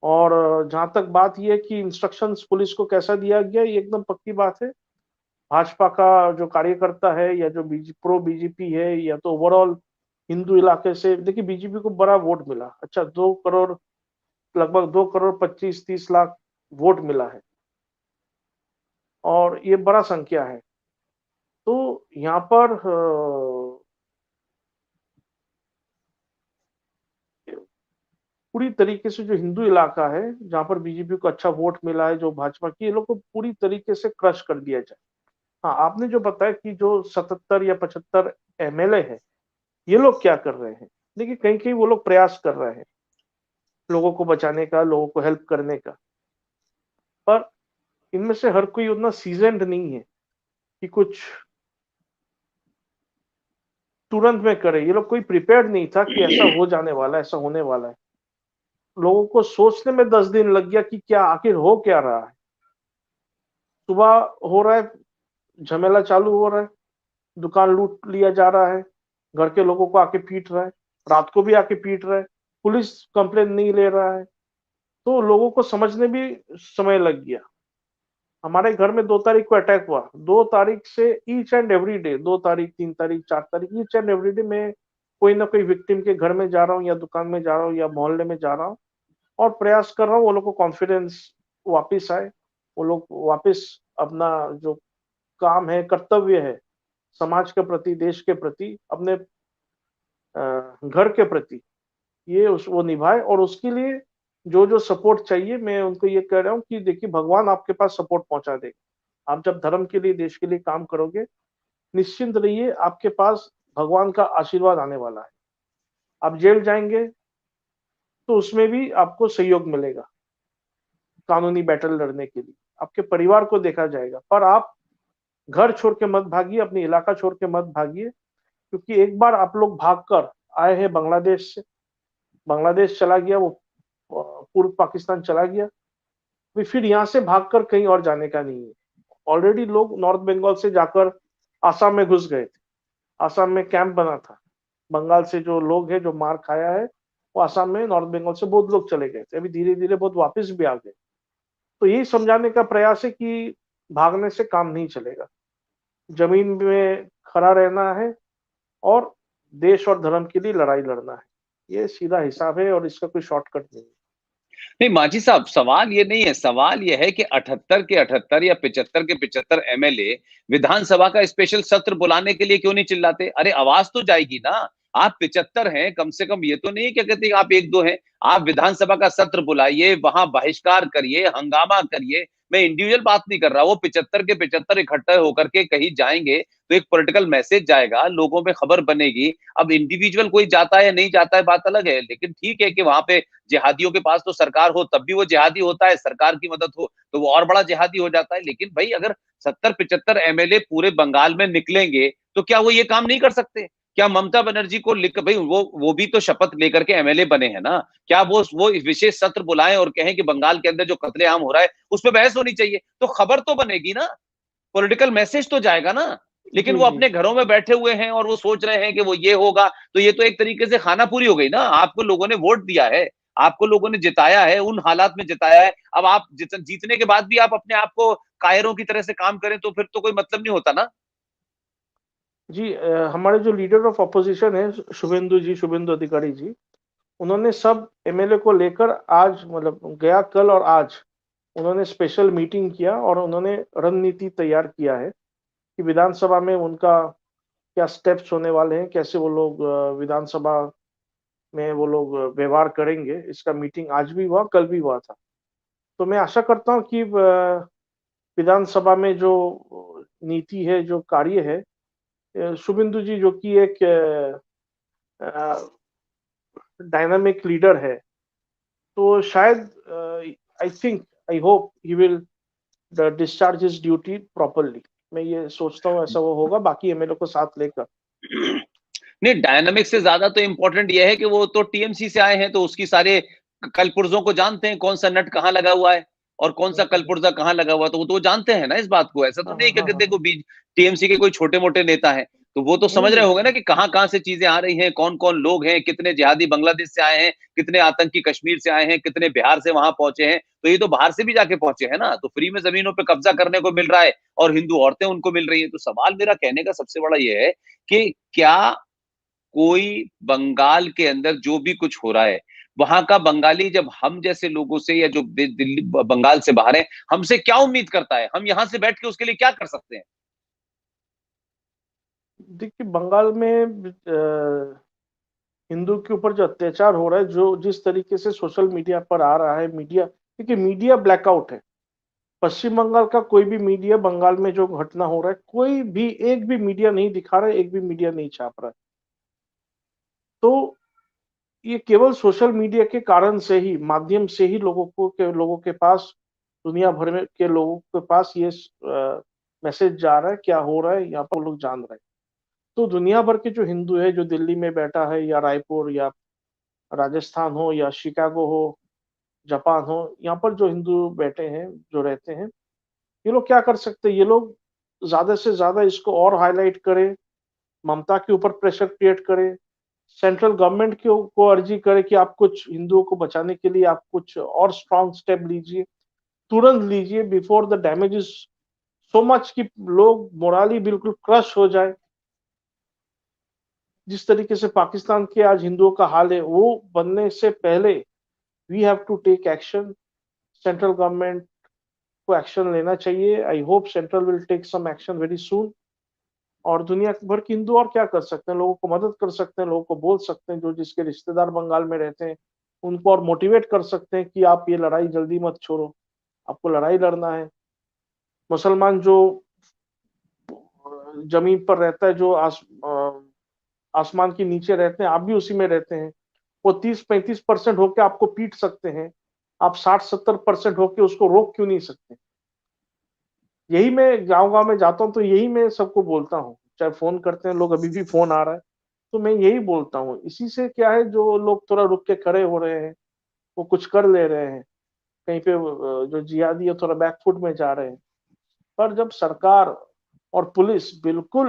और जहां तक बात यह है कि इंस्ट्रक्शंस पुलिस को कैसा दिया गया, ये एकदम पक्की बात है। भाजपा का जो कार्यकर्ता है, या जो प्रो बीजेपी है, या तो ओवरऑल हिंदू इलाके से, देखिए बीजेपी को बड़ा वोट मिला, अच्छा 2 करोड़, लगभग 2 करोड़ 25-30 लाख वोट मिला है, और ये बड़ा संख्या है। तो यहाँ पर पूरी तरीके से जो हिंदू इलाका है, जहां पर बीजेपी को अच्छा वोट मिला है, जो भाजपा की, ये लोग को पूरी तरीके से क्रश कर दिया जाए। हाँ, आपने जो बताया कि जो 77 या 75 एमएलए है, ये लोग क्या कर रहे हैं? देखिए, कहीं कहीं वो लोग प्रयास कर रहे हैं लोगों को बचाने का, लोगों को हेल्प करने का। पर इनमें से हर कोई उतना सीजन्ड नहीं है कि कुछ तुरंत में करे। ये लोग कोई प्रिपेयर्ड नहीं था कि ऐसा हो जाने वाला है, ऐसा होने वाला है। लोगों को सोचने में 10 दिन लग गया कि क्या आखिर हो क्या रहा है। सुबह हो रहा है, झमेला चालू हो रहा है, दुकान लूट लिया जा रहा है, घर के लोगों को आके पीट रहा है, रात को भी आके पीट रहा है, पुलिस कंप्लेन नहीं ले रहा है। तो लोगों को समझने भी समय लग गया। हमारे घर में 2 तारीख को अटैक हुआ। 2 तारीख से ईच एंड एवरी डे, 2 तारीख, 3 तारीख, 4 तारीख, ईच एंड एवरी डे मैं कोई ना कोई विक्टिम के घर में जा रहा हूँ या दुकान में जा रहा हूँ या मोहल्ले में जा रहा हूँ और प्रयास कर रहा हूँ वो लोग को कॉन्फिडेंस वापिस आए, वो लोग वापिस अपना जो काम है, कर्तव्य है, समाज के प्रति, देश के प्रति, अपने घर के प्रति, ये वो निभाए। और उसके लिए जो जो सपोर्ट चाहिए, मैं उनको ये कह रहा हूँ कि देखिए, भगवान आपके पास सपोर्ट पहुंचा देगा। आप जब धर्म के लिए, देश के लिए काम करोगे, निश्चिंत रहिए, आपके पास भगवान का आशीर्वाद आने वाला है। आप जेल जाएंगे तो उसमें भी आपको सहयोग मिलेगा कानूनी बैटल लड़ने के लिए, आपके परिवार को देखा जाएगा। पर आप घर छोड़ के मत भागिए, अपनी इलाका छोड़ के मत भागिए, क्योंकि एक बार आप लोग भागकर आए हैं बांग्लादेश से, बांग्लादेश चला गया, वो पूर्व पाकिस्तान चला गया, फिर यहाँ से भागकर कहीं और जाने का नहीं है। ऑलरेडी लोग नॉर्थ बंगाल से जाकर आसाम में घुस गए थे, आसाम में कैंप बना था। बंगाल से जो लोग हैं, जो मार खाया है, वो आसाम में, नॉर्थ बंगाल से बहुत लोग चले गए थे, अभी धीरे धीरे बहुत वापस भी आ गए। तो यही समझाने का प्रयास है कि भागने से काम नहीं चलेगा, जमीन में खड़ा रहना है और देश और धर्म के लिए लड़ाई लड़ना है। ये सीधा हिसाब है और इसका कोई शॉर्टकट नहीं है। नहीं मांझी साहब, सवाल ये नहीं है, सवाल ये है कि 78 के 78 या 75 के 75 एमएलए विधानसभा का स्पेशल सत्र बुलाने के लिए क्यों नहीं चिल्लाते? अरे आवाज तो जाएगी ना। आप 75 हैं, कम से कम ये तो नहीं है क्या कहते हैं आप 1-2 हैं। आप विधानसभा का सत्र बुलाइए, वहां बहिष्कार करिए, हंगामा करिए। मैं इंडिविजुअल बात नहीं कर रहा, वो 75 के 75 इकट्ठे होकर के कहीं जाएंगे तो एक पॉलिटिकल मैसेज जाएगा, लोगों में खबर बनेगी। अब इंडिविजुअल कोई जाता है नहीं जाता है बात अलग है, लेकिन ठीक है कि वहां पे जिहादियों के पास तो सरकार हो तब भी वो जिहादी होता है, सरकार की मदद हो तो वो और बड़ा जिहादी हो जाता है। लेकिन भाई अगर 70-75 एमएलए पूरे बंगाल में निकलेंगे तो क्या वो ये काम नहीं कर सकते? क्या ममता बनर्जी को लिख, भाई वो भी तो शपथ लेकर के एमएलए बने हैं ना, क्या वो विशेष सत्र बुलाएं और कहें कि बंगाल के अंदर जो कत्लेआम हो रहा है उस पर बहस होनी चाहिए, तो खबर तो बनेगी ना, पॉलिटिकल मैसेज तो जाएगा ना। लेकिन जी वो जी। अपने घरों में बैठे हुए हैं और वो सोच रहे हैं कि वो ये होगा, तो ये तो एक तरीके से खाना पूरी हो गई ना। आपको लोगों ने वोट दिया है, आपको लोगों ने जिताया है, उन हालात में जिताया है। अब आप जीतने के बाद भी आप अपने आप को कायरों की तरह से काम करें तो फिर तो कोई मतलब नहीं होता ना। जी, हमारे जो लीडर ऑफ अपोजिशन है, शुभेंदु जी, शुभेंदु अधिकारी जी, उन्होंने सब एमएलए को लेकर आज, मतलब गया कल और आज, उन्होंने स्पेशल मीटिंग किया और उन्होंने रणनीति तैयार किया है कि विधानसभा में उनका क्या स्टेप्स होने वाले हैं, कैसे वो लोग विधानसभा में वो लोग व्यवहार करेंगे। इसका मीटिंग आज भी हुआ, कल भी हुआ था। तो मैं आशा करता हूँ कि विधानसभा में जो नीति है, जो कार्य है, शुभेंदु जी जो कि एक डायनामिक लीडर है, तो शायद, I think, I hope he will discharge his duty properly. मैं ये सोचता हूँ ऐसा वो होगा, बाकी एमएलए को साथ लेकर। नहीं, डायनामिक से ज्यादा तो इंपॉर्टेंट ये है कि वो तो टीएमसी से आए हैं तो उसकी सारे कलपुर्जों को जानते हैं, कौन सा नट कहाँ लगा हुआ है और कौन सा कलपुर्जा कहाँ लगा हुआ है, तो वो जानते हैं ना इस बात को। ऐसा तो हाँ नहीं हाँ कि हाँ हाँ देखो बीच टीएमसी के कोई छोटे मोटे नेता हैं, तो वो तो नहीं समझ रहे नहीं। होंगे ना कि कहाँ कहाँ से चीजें आ रही हैं, कौन कौन लोग हैं, कितने जिहादी बांग्लादेश से आए हैं, कितने आतंकी कश्मीर से आए हैं, कितने बिहार से वहां पहुंचे हैं। तो ये तो बाहर से भी जाके पहुंचे हैं ना, तो फ्री में जमीनों पर कब्जा करने को मिल रहा है और हिंदू औरतें उनको मिल रही है। तो सवाल मेरा कहने का सबसे बड़ा ये है कि क्या कोई बंगाल के अंदर जो भी कुछ हो रहा है, वहां का बंगाली जब हम जैसे लोगों से या जो दिल्ली बंगाल से बाहर है, हमसे क्या उम्मीद करता है? हम यहां से बैठ के उसके लिए क्या कर सकते हैं? देखिए, बंगाल में हिंदू के ऊपर जो अत्याचार हो रहा है, जो जिस तरीके से सोशल मीडिया पर आ रहा है, मीडिया, देखिए मीडिया ब्लैकआउट है। पश्चिम बंगाल का कोई भी मीडिया, बंगाल में जो घटना हो रहा है, कोई भी, एक भी मीडिया नहीं दिखा रहा है, एक भी मीडिया नहीं छाप रहा है। तो ये केवल सोशल मीडिया के कारण से ही, माध्यम से ही लोगों के पास, दुनिया भर में के लोगों के पास ये मैसेज जा रहा है, क्या हो रहा है यहाँ पर लोग जान रहे हैं। तो दुनिया भर के जो हिंदू है, जो दिल्ली में बैठा है या रायपुर या राजस्थान हो या शिकागो हो, जापान हो, यहाँ पर जो हिंदू बैठे हैं, जो रहते हैं, ये लोग क्या कर सकते हैं? ये लोग ज्यादा से ज्यादा इसको और हाईलाइट करें, ममता के ऊपर प्रेशर क्रिएट करें, सेंट्रल गवर्नमेंट को अर्जी करे कि आप कुछ हिंदुओं को बचाने के लिए आप कुछ और स्ट्रॉन्ग स्टेप लीजिए, तुरंत लीजिए, before the damage is so much कि लोग मोराली बिल्कुल क्रश हो जाए। जिस तरीके से पाकिस्तान के आज हिंदुओं का हाल है, वो बनने से पहले we have to take action. Central government को एक्शन लेना चाहिए। I hope central will take some action very soon. और दुनिया भर के हिंदू और क्या कर सकते हैं? लोगों को मदद कर सकते हैं, लोगों को बोल सकते हैं, जो जिसके रिश्तेदार बंगाल में रहते हैं उनको और मोटिवेट कर सकते हैं कि आप ये लड़ाई जल्दी मत छोड़ो, आपको लड़ाई लड़ना है। मुसलमान जो जमीन पर रहता है, जो आसमान के नीचे रहते हैं, आप भी उसी में रहते हैं, वो 30-35% होके आपको पीट सकते हैं, आप 60-70% होके उसको रोक क्यों नहीं सकते? यही मैं गांव-गांव में जाता हूँ तो यही मैं सबको बोलता हूँ, चाहे फोन करते हैं लोग, अभी भी फोन आ रहा है, तो मैं यही बोलता हूँ। इसी से क्या है, जो लोग थोड़ा रुक के खड़े हो रहे हैं, वो कुछ कर ले रहे हैं, कहीं पे जो जिहादी है थोड़ा बैकफुट में जा रहे हैं। पर जब सरकार और पुलिस बिल्कुल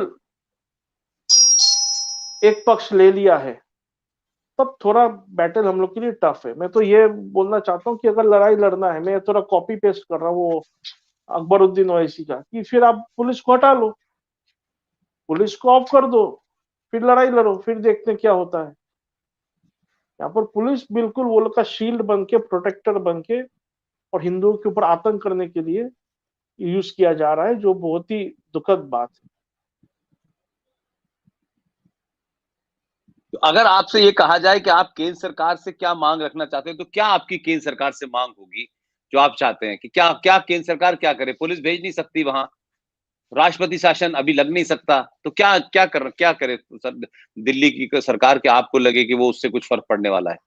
एक पक्ष ले लिया है, तब थोड़ा बैटल हम लोग के लिए टफ है। मैं तो ये बोलना चाहता हूँ कि अगर लड़ाई लड़ना है, मैं थोड़ा कॉपी पेस्ट कर रहा हूँ वो अकबरुद्दीन ओवैसी का, कि फिर आप पुलिस को हटा लो, पुलिस को ऑफ कर दो, फिर लड़ाई लड़ो, फिर देखते हैं क्या होता है। यहाँ पर पुलिस बिल्कुल वो लोग का शील्ड बन के, प्रोटेक्टर बन के, और हिंदुओं के ऊपर आतंक करने के लिए यूज किया जा रहा है, जो बहुत ही दुखद बात है। तो अगर आपसे ये कहा जाए कि आप केंद्र सरकार से क्या मांग रखना चाहते हैं, तो क्या आपकी केंद्र सरकार से मांग होगी जो आप चाहते हैं? कि क्या क्या केंद्र सरकार क्या करे? पुलिस भेज नहीं सकती वहां, राष्ट्रपति शासन अभी लग नहीं सकता, तो क्या क्या करे सर? दिल्ली की सरकार के आपको लगे कि वो उससे कुछ फर्क पड़ने वाला है?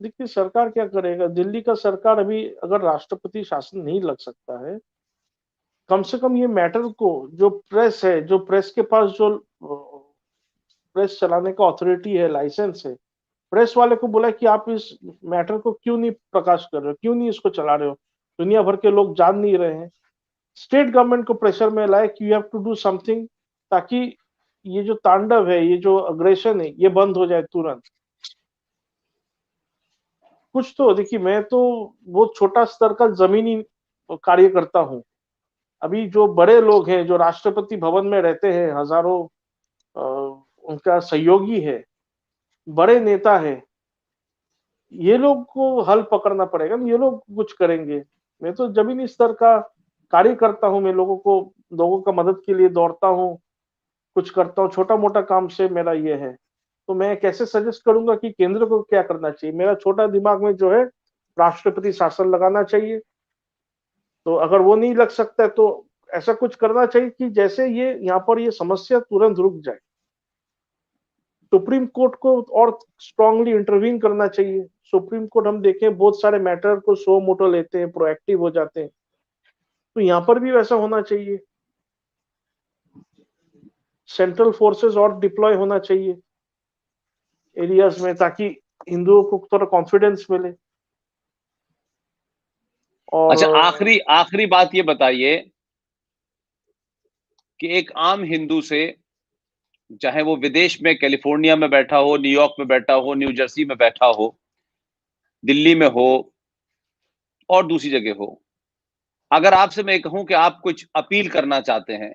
देखिए सरकार क्या करेगा, दिल्ली का सरकार अभी अगर राष्ट्रपति शासन नहीं लग सकता है, कम से कम ये मैटर को, जो प्रेस है, जो प्रेस के पास जो प्रेस चलाने का अथॉरिटी है, लाइसेंस है, प्रेस वाले को बोला कि आप इस मैटर को क्यों नहीं प्रकाश कर रहे हो, क्यों नहीं इसको चला रहे हो, दुनिया भर के लोग जान नहीं रहे हैं। स्टेट गवर्नमेंट को प्रेशर में लाए कि you have to do something, ताकि ये जो तांडव है, ये जो अग्रेशन है, ये बंद हो जाए तुरंत। कुछ तो देखिए, मैं तो वो छोटा स्तर का जमीनी कार्य करता हूँ। अभी जो बड़े लोग हैं, जो राष्ट्रपति भवन में रहते हैं, हजारों उनका सहयोगी है, बड़े नेता है, ये लोग को हल पकड़ना पड़ेगा, ये लोग कुछ करेंगे। मैं तो जमीनी स्तर का कार्य करता हूँ, मैं लोगों का मदद के लिए दौड़ता हूँ, कुछ करता हूँ, छोटा मोटा काम से मेरा ये है। तो मैं कैसे सजेस्ट करूंगा कि केंद्र को क्या करना चाहिए? मेरा छोटा दिमाग में जो है, राष्ट्रपति शासन लगाना चाहिए। तो अगर वो नहीं लग सकता है तो ऐसा कुछ करना चाहिए कि जैसे ये यहाँ पर ये समस्या तुरंत रुक जाए। सुप्रीम कोर्ट को और स्ट्रांगली इंटरवीन करना चाहिए। सुप्रीम कोर्ट हम देखें बहुत सारे मैटर को सो मोटो लेते हैं, प्रोएक्टिव हो जाते हैं, तो यहाँ पर भी वैसा होना चाहिए। सेंट्रल फोर्सेस और डिप्लॉय होना चाहिए एरियाज में, ताकि हिंदुओं को थोड़ा कॉन्फिडेंस मिले। और अच्छा, आखिरी आखिरी बात ये बताइए कि एक आम हिंदू से, चाहे वो विदेश में कैलिफोर्निया में बैठा हो, न्यूयॉर्क में बैठा हो, न्यू जर्सी में बैठा हो, दिल्ली में हो और दूसरी जगह हो, अगर आपसे मैं कहूं कि आप कुछ अपील करना चाहते हैं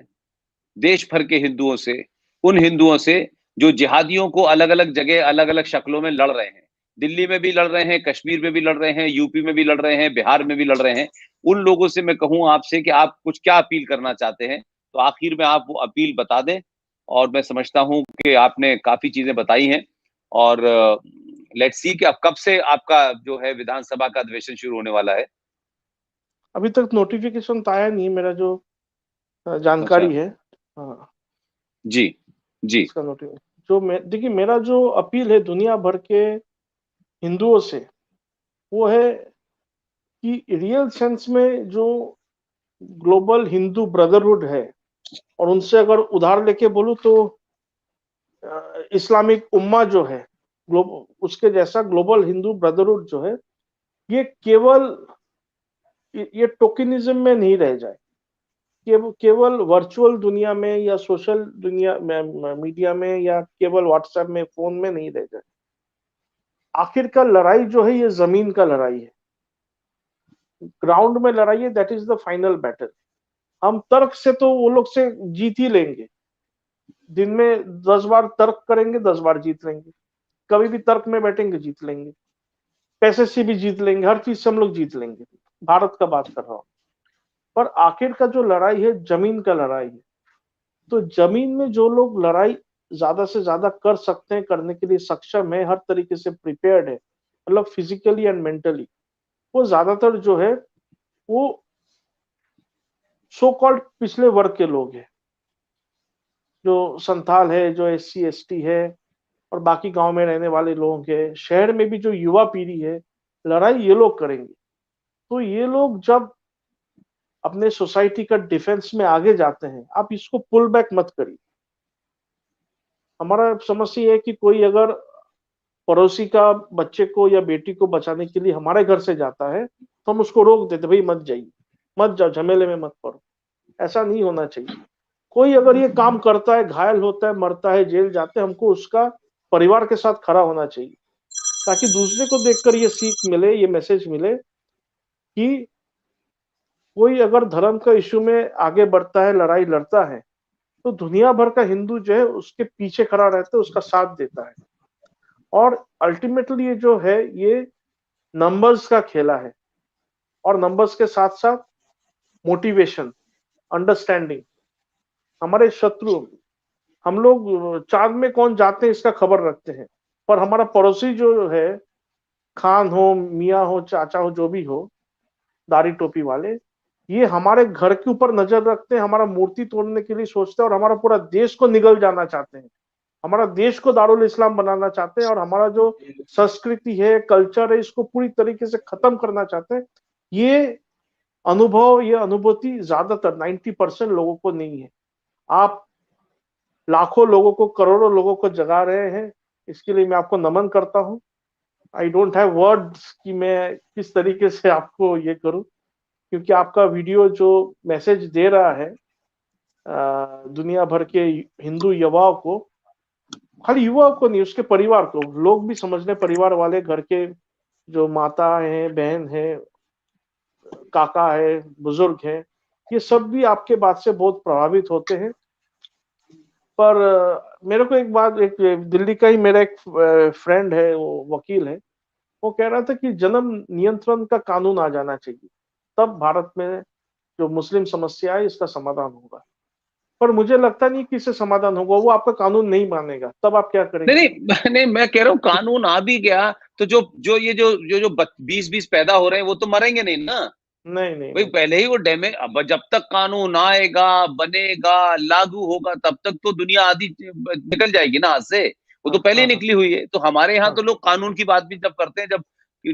देश भर के हिंदुओं से, उन हिंदुओं से जो जिहादियों को अलग अलग जगह अलग अलग शक्लों में लड़ रहे हैं, दिल्ली में भी लड़ रहे हैं, कश्मीर में भी लड़ रहे हैं, यूपी में भी लड़ रहे हैं, बिहार में भी लड़ रहे हैं, उन लोगों से मैं कहूं आपसे कि आप कुछ क्या अपील करना चाहते हैं, तो आखिर में आप वो अपील बता दें। और मैं समझता हूं कि आपने काफी चीजें बताई हैं, और लेट्स सी कि अब कब से आपका जो है विधानसभा का अधिवेशन शुरू होने वाला है। अभी तक नोटिफिकेशन तो आया नहीं, मेरा जो अच्छा। जानकारी है। हाँ, जी। जी। इसका नोटिफिकेशन जो मैं देखिए, मेरा जो अपील है दुनिया भर के हिंदुओं से, वो है कि रियल सेंस में जो ग्लोबल हिंदू ब्रदरहुड है, और उनसे अगर उधार लेके बोलूं तो इस्लामिक उम्मा जो है, उसके जैसा ग्लोबल हिंदू ब्रदरहुड जो है, ये केवल ये टोकनिज्म में नहीं रह जाए, केवल वर्चुअल दुनिया में या सोशल दुनिया में, मीडिया में, या केवल व्हाट्सएप में, फोन में नहीं रह जाए। आखिरकार लड़ाई जो है ये जमीन का लड़ाई है, ग्राउंड में लड़ाई है, that is the final battle. हम तर्क से तो वो लोग से जीत ही लेंगे, दिन में 10 बार तर्क करेंगे, 10 बार जीत लेंगे, कभी भी तर्क में बैठेंगे जीत लेंगे, पैसे से भी जीत लेंगे, हर चीज से हम लोग जीत लेंगे। भारत का बात कर रहा हूं। पर आखिर का जो लड़ाई है जमीन का लड़ाई है। तो जमीन में जो लोग लड़ाई ज्यादा से ज्यादा कर सकते हैं, करने के लिए सक्षम है, हर तरीके से प्रिपेयर्ड है, मतलब फिजिकली एंड मेंटली, वो ज्यादातर जो है वो सो कॉल्ड पिछले वर्ग के लोग हैं, जो संथाल है, जो SC ST है, और बाकी गांव में रहने वाले लोग हैं। शहर में भी जो युवा पीढ़ी है, लड़ाई ये लोग करेंगे। तो ये लोग जब अपने सोसाइटी का डिफेंस में आगे जाते हैं, आप इसको पुल बैक मत करिए। हमारा समस्या ये है कि कोई अगर पड़ोसी का बच्चे को या बेटी को बचाने के लिए हमारे घर से जाता है तो हम उसको रोक देते, भाई मत जाइए, मत जाओ, झमेले में मत पड़ो। ऐसा नहीं होना चाहिए। कोई अगर ये काम करता है, घायल होता है, मरता है, जेल जाते हैं, हमको उसका परिवार के साथ खड़ा होना चाहिए, ताकि दूसरे को देखकर ये सीख मिले, ये मैसेज मिले कि कोई अगर धर्म का इश्यू में आगे बढ़ता है, लड़ाई लड़ता है, तो दुनिया भर का हिंदू जो है उसके पीछे खड़ा रहता है, उसका साथ देता है। और अल्टीमेटली ये जो है ये नंबर्स का खेला है, और नंबर्स के साथ साथ मोटिवेशन, अंडरस्टैंडिंग। हमारे शत्रु, हम लोग चांद में कौन जाते हैं इसका खबर रखते हैं, पर हमारा पड़ोसी जो है, खान हो, मियाँ हो, चाचा हो, जो भी हो, दाढ़ी टोपी वाले, ये हमारे घर के ऊपर नजर रखते हैं, हमारा मूर्ति तोड़ने के लिए सोचते हैं, और हमारा पूरा देश को निगल जाना चाहते हैं, हमारा देश को दारुल इस्लाम बनाना चाहते हैं, और हमारा जो संस्कृति है, कल्चर है, इसको पूरी तरीके से खत्म करना चाहते हैं। ये अनुभव, ये अनुभूति ज्यादातर 90% लोगों को नहीं है। आप लाखों लोगों को, करोड़ों लोगों को जगा रहे हैं, इसके लिए मैं आपको नमन करता हूं। आई डोंट हैव वर्ड्स कि मैं किस तरीके से आपको ये करूं, क्योंकि आपका वीडियो जो मैसेज दे रहा है दुनिया भर के हिंदू युवाओं को, खाली युवाओं को नहीं, उसके परिवार को, लोग भी समझ लें, परिवार वाले, घर के जो माता है, बहन है, काका है, बुजुर्ग है, ये सब भी आपके बात से बहुत प्रभावित होते हैं। पर मेरे को एक बात, एक दिल्ली का ही मेरा एक फ्रेंड है, वो वकील है, वो कह रहा था कि जन्म नियंत्रण का कानून आ जाना चाहिए, तब भारत में जो मुस्लिम समस्या है इसका समाधान होगा। पर मुझे लगता नहीं कि इससे समाधान होगा, वो आपका कानून नहीं मानेगा, तब आप क्या करेंगे? नहीं नहीं नहीं, मैं कह रहा हूँ कानून आ भी गया तो जो जो ये जो जो जो 20-20 पैदा हो रहे हैं वो तो मरेंगे नहीं ना। नहीं नहीं भाई नहीं। पहले ही वो डैमेज, अब जब तक कानून आएगा, बनेगा, लागू होगा, तब तक तो दुनिया आधी निकल जाएगी ना हाथ से। वो हाँ तो पहले ही हाँ हाँ निकली हुई है। तो हमारे यहाँ हाँ तो लोग कानून की बात भी जब करते हैं, जब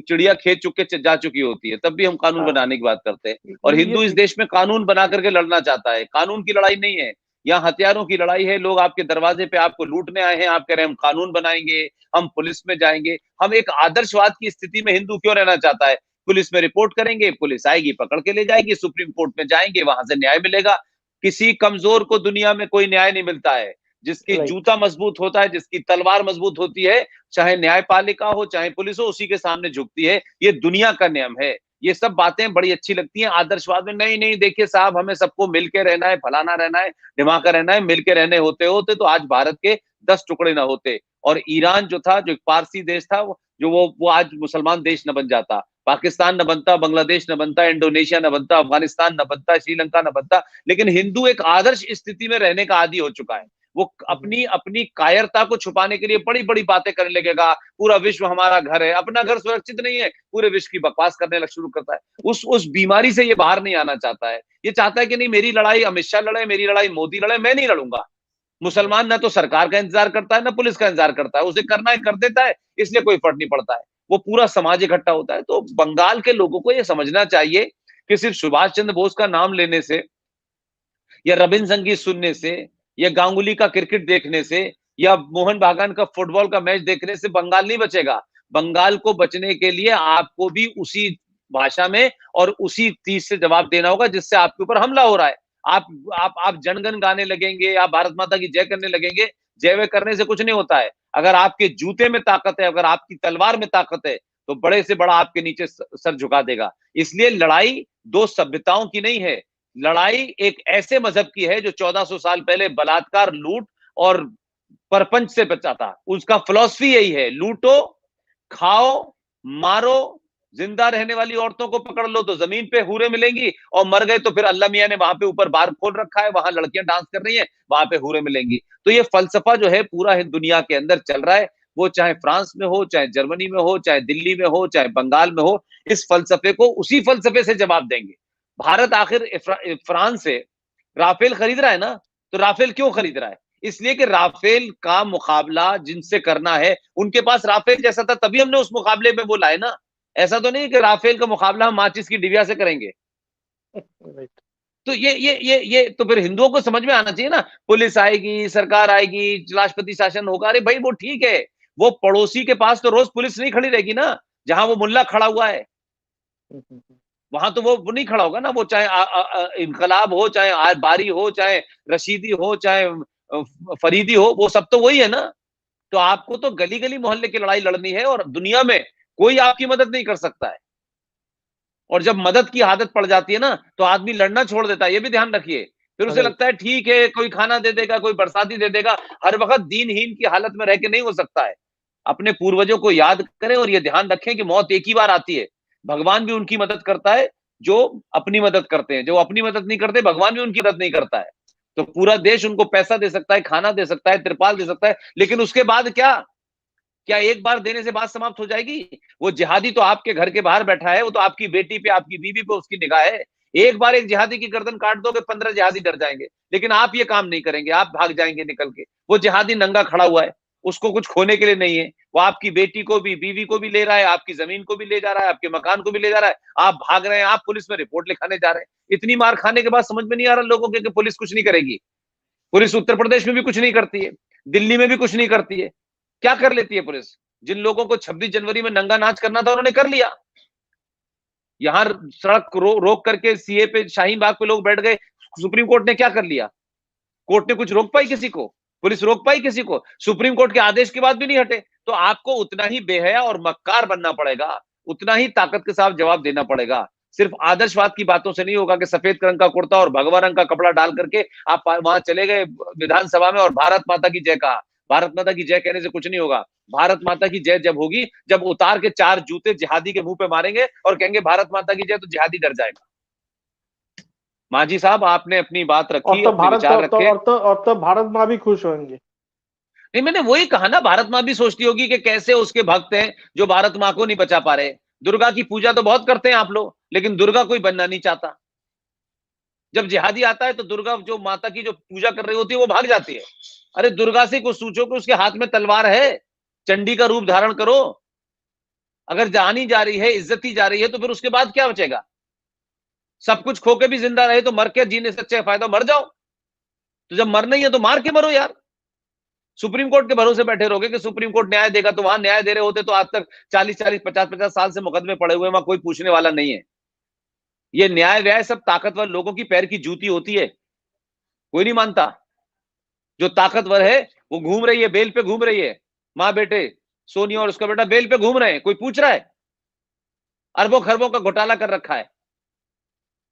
चिड़िया खेत चुके जा चुकी होती है, तब भी हम कानून हाँ। बनाने की बात करते हैं। और हिंदू इस देश में कानून बना करके लड़ना चाहता है, कानून की लड़ाई नहीं है। यहाँ हथियारों की लड़ाई है। लोग आपके दरवाजे पे आपको लूटने आए हैं, आप कह रहे हैं हम कानून बनाएंगे, हम पुलिस में जाएंगे। हम एक आदर्शवाद की स्थिति में हिंदू क्यों रहना चाहता है? पुलिस में रिपोर्ट करेंगे, पुलिस आएगी, पकड़ के ले जाएगी, सुप्रीम कोर्ट में जाएंगे, वहां से न्याय मिलेगा। किसी कमजोर को दुनिया में कोई न्याय नहीं मिलता है। जिसकी राइट। जूता मजबूत होता है, जिसकी तलवार मजबूत होती है, चाहे न्यायपालिका हो चाहे पुलिस हो, उसी के सामने झुकती है। ये दुनिया का नियम है। ये सब बातें बड़ी अच्छी लगती हैं आदर्शवाद में। नहीं नहीं, देखिए साहब, हमें सबको मिलके रहना है, फलाना रहना है, ढिमाका रहना है। मिलके रहने होते होते तो आज भारत के 10 टुकड़े ना होते, और ईरान जो था, जो एक पारसी देश था, जो वो आज मुसलमान देश न बन जाता। पाकिस्तान न बनता, बांग्लादेश न बनता, इंडोनेशिया न बनता, अफगानिस्तान न बनता, श्रीलंका न बनता। लेकिन हिंदू एक आदर्श स्थिति में रहने का आदी हो चुका है। वो अपनी अपनी कायरता को छुपाने के लिए बड़ी बड़ी बातें करने लगेगा। पूरा विश्व हमारा घर है, अपना घर सुरक्षित नहीं है, पूरे विश्व की बकवास करने लग शुरू करता है। उस बीमारी से ये बाहर नहीं आना चाहता है। ये चाहता है कि नहीं, मेरी लड़ाई अमित शाह लड़े, मेरी लड़ाई मोदी लड़े, मैं नहीं लड़ूंगा। मुसलमान ना तो सरकार का इंतजार करता है, ना पुलिस का इंतजार करता है। उसे करना है कर देता है, इसलिए कोई फर्क नहीं पड़ता है। वो पूरा समाज इकट्ठा होता है। तो बंगाल के लोगों को ये समझना चाहिए कि सिर्फ सुभाष चंद्र बोस का नाम लेने से या रविंद्र संगीत सुनने से या गांगुली का क्रिकेट देखने से या मोहन बागान का फुटबॉल का मैच देखने से बंगाल नहीं बचेगा। बंगाल को बचने के लिए आपको भी उसी भाषा में और उसी तीर से जवाब देना होगा जिससे आपके ऊपर हमला हो रहा है। आप जनगण गाने लगेंगे, आप भारत माता की जय करने लगेंगे, जय वे करने से कुछ नहीं होता है। अगर आपके जूते में ताकत है, अगर आपकी तलवार में ताकत है, तो बड़े से बड़ा आपके नीचे सर झुका देगा। इसलिए लड़ाई दो सभ्यताओं की नहीं है, लड़ाई एक ऐसे मजहब की है जो 1400 साल पहले बलात्कार, लूट और परपंच से बचा था। उसका फिलॉसफी यही है, लूटो, खाओ, मारो, जिंदा रहने वाली औरतों को पकड़ लो तो जमीन पे हूरें मिलेंगी, और मर गए तो फिर अल्लाह मियां ने वहां पे ऊपर बार खोल रखा है, वहां लड़कियां डांस कर रही हैं, वहां पे हूरें मिलेंगी। तो ये फलसफा जो है पूरा दुनिया के अंदर चल रहा है, वो चाहे फ्रांस में हो, चाहे जर्मनी में हो, चाहे दिल्ली में हो, चाहे बंगाल में हो, इस फलसफे को उसी फलसफे से जवाब देंगे। भारत आखिर फ्रांस से राफेल खरीद रहा है ना, तो राफेल क्यों खरीद रहा है? इसलिए कि राफेल का मुकाबला जिनसे करना है उनके पास राफेल जैसा था, तभी हमने उस मुकाबले में वो लाए ना। ऐसा तो नहीं कि राफेल का मुकाबला हम माचिस की डिबिया से करेंगे। तो ये तो फिर हिंदुओं को समझ में आना चाहिए ना। पुलिस आएगी, सरकार आएगी, राष्ट्रपति शासन होगा, अरे भाई वो ठीक है, वो पड़ोसी के पास तो रोज पुलिस नहीं खड़ी रहेगी ना, जहां वो मुल्ला खड़ा हुआ है वहां तो वो नहीं खड़ा होगा ना। वो चाहे इनकलाब हो, चाहे बारी हो, चाहे रशीदी हो, चाहे फरीदी हो, वो सब तो वही है ना। तो आपको तो गली गली मोहल्ले की लड़ाई लड़नी है, और दुनिया में कोई आपकी मदद नहीं कर सकता है। और जब मदद की आदत पड़ जाती है ना, तो आदमी लड़ना छोड़ देता है, ये भी ध्यान रखिए। फिर उसे लगता है ठीक है, कोई खाना दे देगा, कोई बरसाती दे देगा। हर वक्त दीनहीन की हालत में रह के नहीं हो सकता है। अपने पूर्वजों को याद करें और ये ध्यान रखें कि मौत एक ही बार आती है। भगवान भी उनकी मदद करता है जो अपनी मदद करते हैं, जो अपनी मदद नहीं करते भगवान भी उनकी मदद नहीं करता है। तो पूरा देश उनको पैसा दे सकता है, खाना दे सकता है, त्रिपाल दे सकता है, लेकिन उसके बाद क्या एक बार देने से बात समाप्त हो जाएगी? वो जिहादी तो आपके घर के बाहर बैठा है, वो तो आपकी बेटी पे, आपकी बीवी पे उसकी निगाह है। एक बार एक जिहादी की गर्दन काट दोगे, 15 जिहादी डर जाएंगे, लेकिन आप ये काम नहीं करेंगे, आप भाग जाएंगे निकल के। वो जिहादी नंगा खड़ा हुआ है, उसको कुछ खोने के लिए नहीं है, वो आपकी बेटी को भी, बीवी को भी ले रहा है, आपकी जमीन को भी ले जा रहा है, आपके मकान को भी ले जा रहा है। आप भाग रहे हैं, आप पुलिस में रिपोर्ट लिखाने जा रहे हैं। इतनी मार खाने के बाद समझ में नहीं आ रहा लोगों के कि पुलिस कुछ नहीं करेगी। पुलिस उत्तर प्रदेश में भी कुछ नहीं करती है, दिल्ली में भी कुछ नहीं करती है। क्या कर लेती है पुलिस? जिन लोगों को 26 जनवरी में नंगा नाच करना था उन्होंने कर लिया। यहां सड़क रोक करके सीए पे, शाहीन बाग पे लोग बैठ गए, सुप्रीम कोर्ट ने क्या कर लिया? कोर्ट ने कुछ रोक पाई किसी को? पुलिस रोक पाई किसी को? सुप्रीम कोर्ट के आदेश के बाद भी नहीं हटे। तो आपको उतना ही बेहया और मक्कार बनना पड़ेगा, उतना ही ताकत के साथ जवाब देना पड़ेगा। सिर्फ आदर्शवाद की बातों से नहीं होगा कि सफेद रंग का कुर्ता और भगवा रंग का कपड़ा डाल करके आप वहां चले गए विधानसभा में और भारत माता की जय कहा। भारत माता की जय कहने से कुछ नहीं होगा। भारत माता की जय जब होगी जब उतार के 4 जूते जिहादी के मुंह पे मारेंगे और कहेंगे भारत माता की जय, तो जिहादी डर जाएगा। मांझी साहब, आपने अपनी बात रखी, अपने विचार रखे, और तब भारत माँ भी खुश होंगे। नहीं, मैंने वही कहा ना, भारत माँ भी सोचती होगी कि कैसे उसके भक्त हैं जो भारत माँ को नहीं बचा पा रहे। दुर्गा की पूजा तो बहुत करते हैं आप लोग, लेकिन दुर्गा कोई बनना नहीं चाहता। जब जिहादी आता है तो दुर्गा, जो माता की जो पूजा कर रही होती है, वो भाग जाती है। अरे दुर्गा से कुछ सोचो कि उसके हाथ में तलवार है, चंडी का रूप धारण करो। अगर जानी जा रही है, इज्जत ही जा रही है, तो फिर उसके बाद क्या बचेगा? सब कुछ खो के भी जिंदा रहे तो मर के जीने से अच्छा फायदा मर जाओ। तो जब मर नहीं है तो मार के मरो यार। सुप्रीम कोर्ट के भरोसे बैठे रहोगे कि सुप्रीम कोर्ट न्याय देगा, तो वहां न्याय दे रहे होते तो आज तक 40-40, 50-50 साल से मुकदमे पड़े हुए, वहां कोई पूछने वाला नहीं है। ये न्याय व्याय सब ताकतवर लोगों की पैर की जूती होती है, कोई नहीं मानता। जो ताकतवर है वो घूम रही है, बेल पे घूम रही है, माँ बेटे सोनिया और उसका बेटा बेल पे घूम रहे हैं, कोई पूछ रहा है? अरबों खरबों का घोटाला कर रखा है।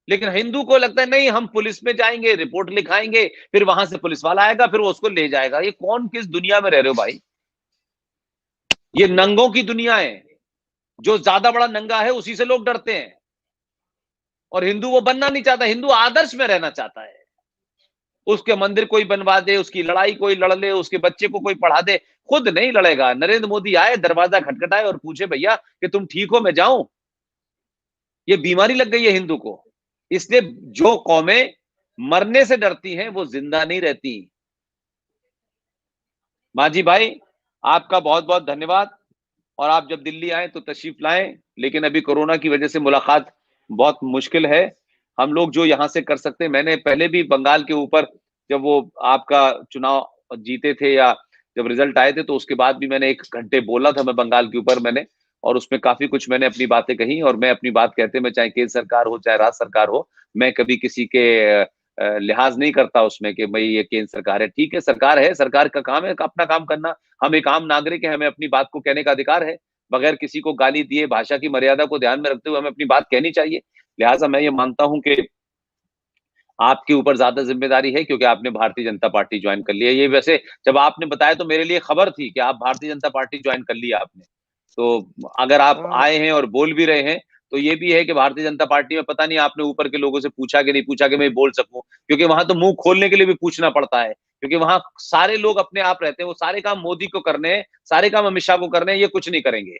लेकिन हिंदू को लगता है नहीं, हम पुलिस में जाएंगे, रिपोर्ट लिखाएंगे, फिर वहां से पुलिस वाला आएगा, फिर वो उसको ले जाएगा। ये कौन किस दुनिया में रह रहे हो भाई? ये नंगों की दुनिया है। जो ज्यादा बड़ा नंगा है उसी से लोग डरते हैं। और हिंदू वो बनना नहीं चाहता, हिंदू आदर्श में रहना चाहता है। उसके मंदिर कोई बनवा दे, उसकी लड़ाई कोई लड़ ले, उसके बच्चे को कोई पढ़ा दे, खुद नहीं लड़ेगा। नरेंद्र मोदी आए, दरवाजा खटखटाए और पूछे भैया कि तुम ठीक हो, मैं जाऊं? ये बीमारी लग गई है हिंदू को। इसलिए जो कौमें मरने से डरती हैं वो जिंदा नहीं रहती। मांझी भाई, आपका बहुत बहुत धन्यवाद। और आप जब दिल्ली आए तो तशरीफ लाएं, लेकिन अभी कोरोना की वजह से मुलाकात बहुत मुश्किल है। हम लोग जो यहाँ से कर सकते हैं, मैंने पहले भी बंगाल के ऊपर, जब वो आपका चुनाव जीते थे या जब रिजल्ट आए थे, तो उसके बाद भी मैंने 1 घंटे बोला था मैं बंगाल के ऊपर मैंने, और उसमें काफी कुछ मैंने अपनी बातें कही। और मैं अपनी बात कहते में, चाहे केंद्र सरकार हो चाहे राज्य सरकार हो, मैं कभी किसी के लिहाज नहीं करता उसमें कि भाई ये केंद्र सरकार है। ठीक है, सरकार है, सरकार का काम है अपना काम करना। हम एक आम नागरिक है, हमें अपनी बात को कहने का अधिकार है, बगैर किसी को गाली दिए, भाषा की मर्यादा को ध्यान में रखते हुए हमें अपनी बात कहनी चाहिए। लिहाजा मैं ये मानता हूं कि आपके ऊपर ज्यादा जिम्मेदारी है, क्योंकि आपने भारतीय जनता पार्टी ज्वाइन कर लिया। ये वैसे जब आपने बताया तो मेरे लिए खबर थी कि आप भारतीय जनता पार्टी ज्वाइन कर लिया आपने। तो अगर आप हाँ, आए हैं और बोल भी रहे हैं, तो ये भी है कि भारतीय जनता पार्टी में पता नहीं आपने ऊपर के लोगों से पूछा कि नहीं पूछा कि मैं बोल सकूं, क्योंकि वहां तो मुंह खोलने के लिए भी पूछना पड़ता है, क्योंकि वहां सारे लोग अपने आप रहते हैं, वो सारे काम मोदी को करने हैं, सारे काम अमित शाह को करने हैं, ये कुछ नहीं करेंगे।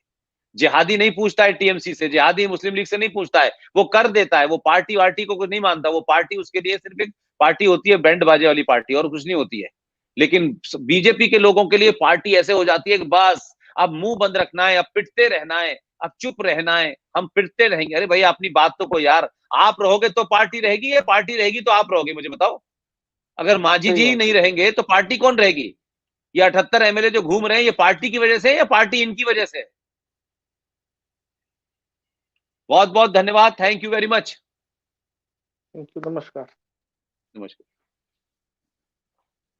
जिहादी नहीं पूछता है टीएमसी से, जिहादी मुस्लिम लीग से नहीं पूछता है, वो कर देता है। वो पार्टी वार्टी को कुछ नहीं मानता, वो पार्टी उसके लिए सिर्फ एक पार्टी होती है, बैंड बाजे वाली पार्टी, और कुछ नहीं होती है। लेकिन बीजेपी के लोगों के लिए पार्टी ऐसे हो जाती है कि बस अब मुंह बंद रखना है, अब पिटते रहना है, अब चुप रहना है, हम पिटते रहेंगे। अरे भाई अपनी बात तो को यार, आप रहोगे तो पार्टी रहेगी, या पार्टी रहेगी तो आप रहोगे, मुझे बताओ। अगर मांझी सही जी बात नहीं है। रहेंगे तो पार्टी कौन रहेगी? ये 78 एमएलए जो घूम रहे हैं, ये पार्टी की वजह से या पार्टी इनकी वजह से? बहुत बहुत धन्यवाद, thank you very much. Thank you, नमस्कार। नमस्कार।